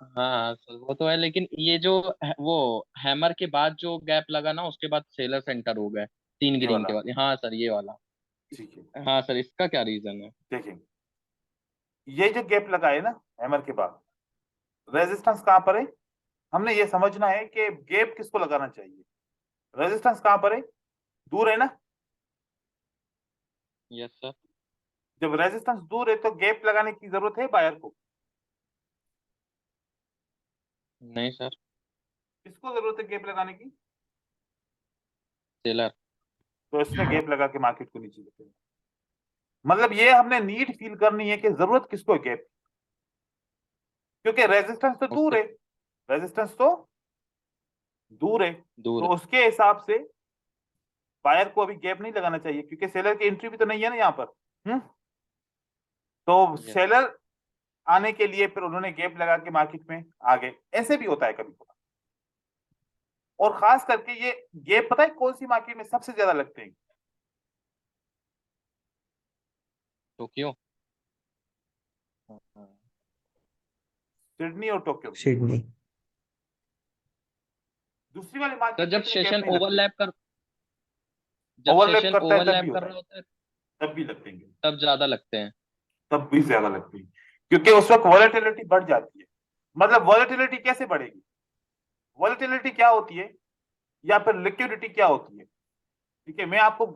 हाँ हाँ सर, वो तो है, लेकिन ये जो वो हैमर के बाद जो गैप लगा ना, उसके बाद सेलर सेंटर हो गए 3 ये ग्रीन वाला, के बाद। हाँ सर, ये वाला। ठीक है। हाँ सर, इसका क्या रीजन है? देखें, ये जो गैप लगा है ना हैमर के बाद, रेजिस्टेंस कहां पर है? हमने ये समझना है कि गैप किसको लगाना चाहिए। रेजिस्टेंस कहां पर है? दूर है ना। Yes sir. जब रेजिस्टेंस दूर है तो गैप लगाने की जरूरत है बायर को? नहीं सर। किसको जरूरत है गैप लगाने की? सेलर। तो इसने गैप लगा के मार्केट को नीचे लेके गया। मतलब ये हमने नीड फील करनी है कि जरूरत किसको है गैप, क्योंकि रेजिस्टेंस तो दूर ओके। है। रेजिस्टेंस तो दूर है, दूर तो उसके हिसाब से बायर को अभी गैप नहीं लगाना चाहिए, क्योंकि सेलर की एंट्री भी तो नहीं है ना यहाँ पर। तो Yes. सेलर आने के लिए फिर उन्होंने गैप लगा के मार्केट में आ गए, ऐसे भी होता है कभी कभी। और खास करके ये गैप पता है कौन सी मार्केट में सबसे ज्यादा लगते हैं? टोक्यो। सिडनी और टोक्यो। सिडनी। दूसरी वाली तो मार्केट जब में इतने गैप सेशन नहीं लगते। ओवरलैप कर जब ओवरलैप सेशन करता है तब भी ओवरलैप कर होता है, रहा होता है तब भी लगते हैं, तब ज्यादा लगते हैं। तब भी ज्यादा लगती है, क्योंकि उस वक्त वॉलेटिलिटी बढ़ जाती है। मतलब वॉलेटिलिटी कैसे बढ़ेगी? वॉलेटिलिटी क्या होती है, या फिर लिक्विडिटी क्या होती है? ठीक है, मैं आपको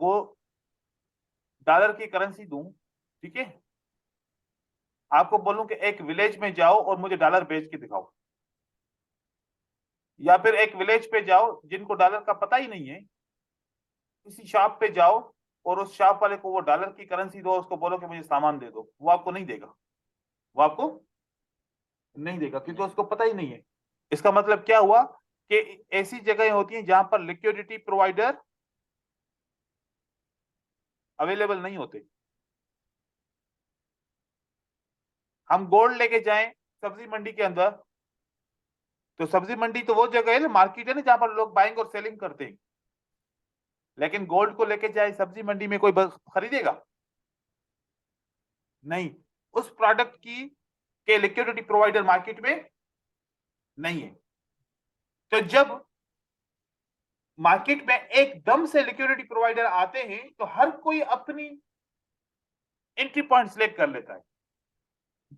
डॉलर की करेंसी दूं, ठीक है, आपको बोलूं कि एक विलेज में जाओ और मुझे डॉलर बेच के दिखाओ, या फिर एक विलेज पे जाओ जिनको डॉलर का पता ही नहीं है, किसी शॉप पे जाओ और उस शॉप वाले को वो डॉलर की करेंसी दो, उसको बोलो कि मुझे सामान दे दो, वो आपको नहीं देगा, वो आपको नहीं देगा, क्योंकि उसको पता ही नहीं है। इसका मतलब क्या हुआ कि ऐसी जगह होती हैं जहां पर लिक्विडिटी प्रोवाइडर अवेलेबल नहीं होते। हम गोल्ड लेके जाएं सब्जी मंडी के अंदर, तो सब्जी मंडी तो वो जगह है ना, मार्केट है ना, जहां पर लोग बाइंग और सेलिंग करते हैं। लेकिन गोल्ड को लेके जाए सब्जी मंडी में कोई खरीदेगा नहीं, उस प्रोडक्ट की के लिक्विडिटी प्रोवाइडर मार्केट में नहीं है। तो जब मार्केट में एकदम से लिक्विडिटी प्रोवाइडर आते हैं तो हर कोई अपनी एंट्री पॉइंट सिलेक्ट कर लेता है,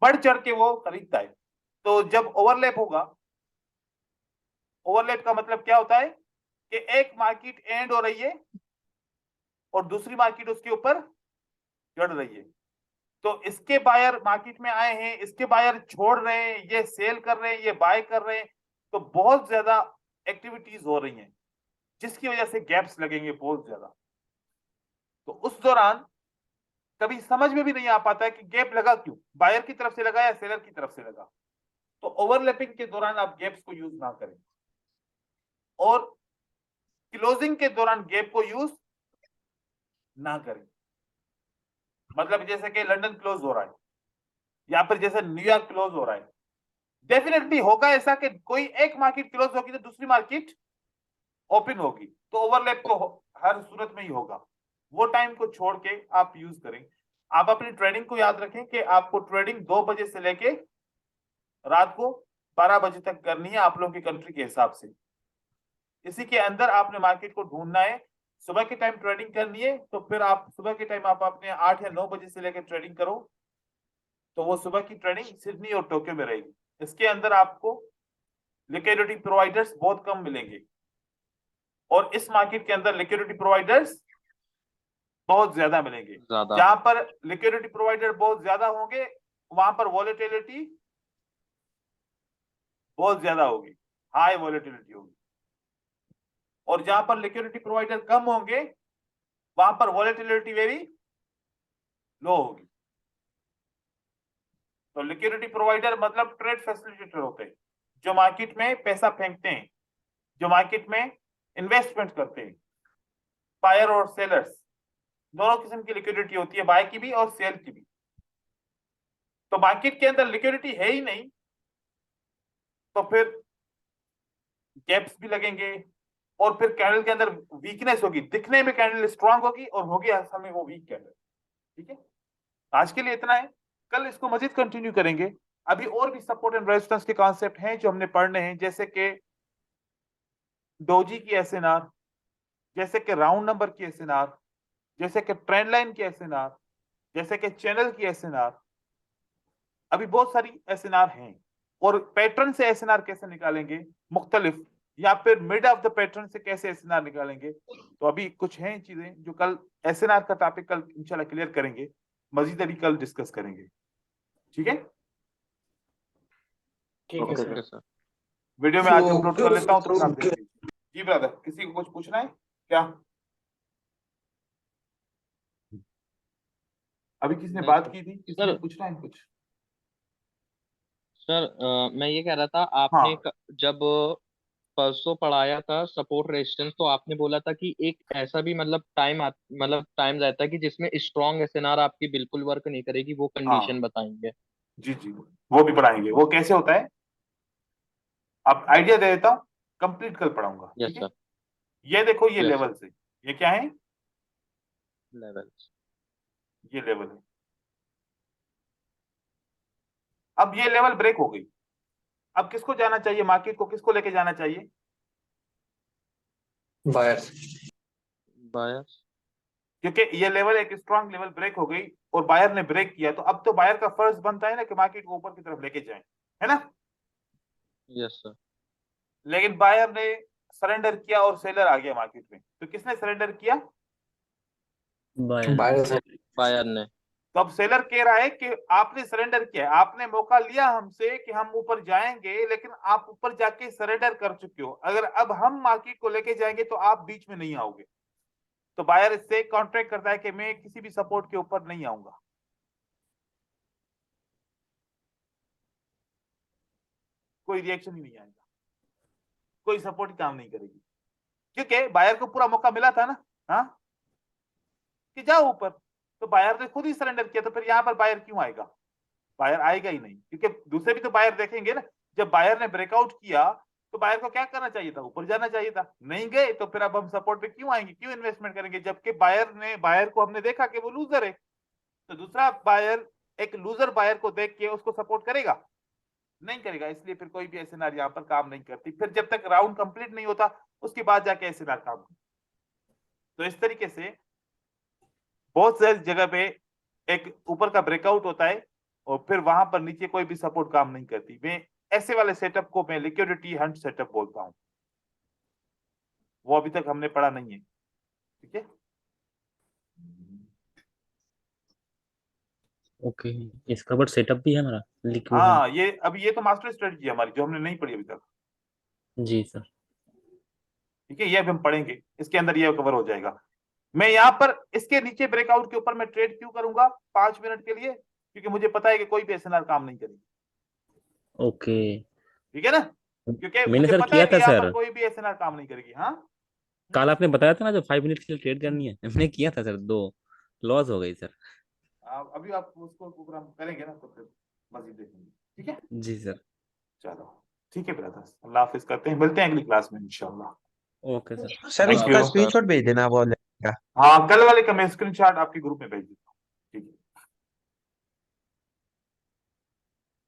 बढ़ चढ़ के वो खरीदता है। तो जब ओवरलैप होगा, ओवरलैप का मतलब क्या होता है कि एक मार्केट एंड हो रही है और दूसरी मार्केट उसके ऊपर चढ़ रही है, तो इसके बायर मार्केट में आए हैं, इसके बायर छोड़ रहे हैं, ये सेल कर रहे हैं, ये बाय कर रहे हैं, तो बहुत ज्यादा एक्टिविटीज हो रही हैं, जिसकी वजह से गैप्स लगेंगे बहुत ज्यादा। तो उस दौरान कभी समझ में भी नहीं आ पाता है कि गैप लगा क्यों, बायर की तरफ से लगा या सेलर की तरफ से लगा। तो ओवरलैपिंग के दौरान आप गैप्स को यूज ना करें, और क्लोजिंग के दौरान गैप को यूज ना करें। मतलब जैसे कि लंदन क्लोज हो रहा है, या फिर जैसे न्यूयॉर्क क्लोज हो रहा है, डेफिनेटली होगा ऐसा कि कोई एक मार्केट क्लोज होगी तो दूसरी मार्केट ओपन होगी, तो ओवरलैप तो हर सूरत में ही होगा। वो टाइम को छोड़ के आप यूज करें। आप अपनी ट्रेडिंग को याद रखें कि आपको ट्रेडिंग 2 बजे से लेके रात को 12 बजे तक करनी है, आप लोगों की कंट्री के हिसाब से। इसी के अंदर आपने मार्केट को ढूंढना है। सुबह के टाइम ट्रेडिंग करनी है तो फिर आप सुबह के टाइम आप अपने 8 या 9 बजे से लेकर ट्रेडिंग करो, तो वो सुबह की ट्रेडिंग सिडनी और टोक्यो में रहेगी। इसके अंदर आपको लिक्विडिटी प्रोवाइडर्स बहुत कम मिलेंगे, और इस मार्केट के अंदर लिक्विडिटी प्रोवाइडर्स बहुत ज्यादा मिलेंगे। ज्यादा। जहां पर लिक्विडिटी प्रोवाइडर बहुत ज्यादा होंगे वहां पर वॉलेटिलिटी बहुत ज्यादा होगी, हाई वॉलेटिलिटी होगी। और जहां पर लिक्विडिटी प्रोवाइडर कम होंगे वहां पर वॉलेटिलिटी वेरी लो होगी। तो लिक्विडिटी प्रोवाइडर मतलब ट्रेड फैसिलिटेटर होते हैं, जो मार्केट में पैसा फेंकते हैं, जो मार्केट में इन्वेस्टमेंट करते हैं। बायर और सेलर्स दोनों किस्म की लिक्विडिटी होती है, बाय की भी और सेल की भी। तो मार्केट के अंदर लिक्विडिटी है ही नहीं, तो फिर गैप्स भी लगेंगे, और फिर कैंडल के अंदर वीकनेस होगी, दिखने में कैंडल स्ट्रांग होगी और होगी असल में वो वीक कैंडल। ठीक है, आज के लिए इतना है, कल इसको मजीद कंटिन्यू करेंगे। अभी और भी सपोर्ट एंड रेजिस्टेंस के कॉन्सेप्ट हैं जो हमने पढ़ने हैं, जैसे कि डोजी की एसएनआर, जैसे कि राउंड नंबर की एसएनआर, जैसे कि ट्रेंड लाइन की एसएनआर, जैसे कि चैनल की एसएनआर। अभी बहुत सारी एसएनआर हैं, और पैटर्न से एसएनआर कैसे निकालेंगे मुख्तलिफ, या फिर मिड ऑफ द पैटर्न से कैसे एसएनआर निकालेंगे। तो अभी कुछ हैं चीजें जो कल एसएनआर का टॉपिक कल इंशाल्लाह क्लियर करेंगे, मजीद अभी कल डिस्कस करेंगे। ठीक है, ठीक है okay sir. Okay sir. Video में आज अपलोड कर लेता हूँ तो आप देख लीजिए। जी ब्रदर, किसी को कुछ पूछना है क्या? अभी किसने नहीं बात सर। की थी, किसी सर ने पूछना है कुछ? सर मैं ये कह रहा था हाँ आपने जब परसों पढ़ाया था सपोर्ट रेजिस्टेंस, तो आपने बोला था कि एक ऐसा भी मतलब टाइम रहता है कि जिसमें स्ट्रॉन्ग एसएनआर आपकी बिल्कुल वर्क नहीं करेगी, वो कंडीशन बताएंगे। जी जी, वो भी पढ़ाएंगे। वो कैसे होता है, आप आइडिया दे देता हूँ, कंप्लीट कल पढ़ाऊंगा। यस ठीक है, सर। ये देखो, ये Yes. लेवल से, ये क्या है, लेवल। ये लेवल है। अब ये लेवल ब्रेक हो गई, अब किसको जाना चाहिए, मार्केट को किसको लेके जाना चाहिए? बायर। बायर। क्योंकि ये लेवल एक स्ट्रांग लेवल ब्रेक हो गई और बायर ने ब्रेक किया, तो अब तो बायर का फर्ज बनता है ना कि मार्केट को ऊपर की तरफ लेके जाए, है ना? Yes sir. लेकिन बायर ने सरेंडर किया और सेलर आ गया मार्केट में, तो किसने सरेंडर किया? बायर। बायर ने। तो अब सेलर कह रहा है कि आपने सरेंडर किया, आपने मौका लिया हमसे कि हम ऊपर जाएंगे, लेकिन आप ऊपर जाके सरेंडर कर चुके हो। अगर अब हम मार्केट को लेके जाएंगे तो आप बीच में नहीं आओगे। तो बायर इससे कॉन्ट्रैक्ट करता है कि मैं किसी भी सपोर्ट के ऊपर नहीं आऊंगा। कोई रिएक्शन ही नहीं आएगा, कोई सपोर्ट काम नहीं करेगी, क्योंकि बायर को पूरा मौका मिला था ना, हाँ, कि जाओ ऊपर। तो बायर ने खुद ही सरेंडर किया, तो फिर यहां पर बायर क्यों आएगा? बायर आएगा ही नहीं, क्योंकि दूसरे भी तो बायर देखेंगे ना। जब बायर ने ब्रेकआउट किया तो बायर को क्या करना चाहिए था? ऊपर जाना चाहिए था। नहीं गए तो फिर अब हम सपोर्ट पे क्यों आएंगे, क्यों इन्वेस्टमेंट करेंगे? जबकि बायर को हमने देखा कि वो लूजर है, तो दूसरा बायर एक लूजर बायर को देख के उसको सपोर्ट करेगा? नहीं करेगा। इसलिए फिर कोई भी एसएनआर यहाँ पर काम नहीं करती। फिर जब तक राउंड कंप्लीट नहीं होता उसके बाद जाके एसएनआर काम करती। तो इस तरीके से बहुत सारी जगह पे एक ऊपर का ब्रेकआउट होता है और फिर वहां पर नीचे कोई भी सपोर्ट काम नहीं करती। मैं ऐसे वाले सेटअप को मैं लिक्विडिटी हंट सेटअप बोलता हूं। वो अभी तक हमने पढ़ा नहीं है, ठीक है? ओके, इसका बट सेटअप भी है हमारा लिक्विड है। हाँ, ये अभी ये तो मास्टर स्ट्रेटजी है हमारी, जो हमने नहीं पढ़ी अभी तक। जी सर। ठीक है, ये अभी हम पढ़ेंगे, इसके अंदर ये कवर हो जाएगा। मैं यहाँ पर इसके नीचे ब्रेकआउट के ऊपर मैं ट्रेड क्यों करूंगा 5 मिनट के लिए? क्योंकि मुझे पता है कि कोई भी एसएनआर काम नहीं करेगी। ओके। ठीक है ना? क्योंकि मैंने मुझे सर पता है किया कि था यहाँ पर सर, कोई भी एसएनआर काम नहीं करेगी। हाँ, कल आपने बताया था ना जो 5 मिनट के लिए ट्रेड करनी है, मैंने किया था सर, 2 लॉस हो गई सर। अभी आप उसको प्रोग्राम करेंगे ना तो फिर मजीद देखेंगे। ठीक है, जी सर। चलो ठीक है ब्रदर्स, अल्लाह हाफिज करते हैं, मिलते हैं अगली क्लास में इंशाल्लाह। Okay sir. सर Thank उसका you. स्क्रीनशॉट भेज देना वो। हाँ, कल वाले का मैं स्क्रीनशॉट आपके ग्रुप में भेज दूँ।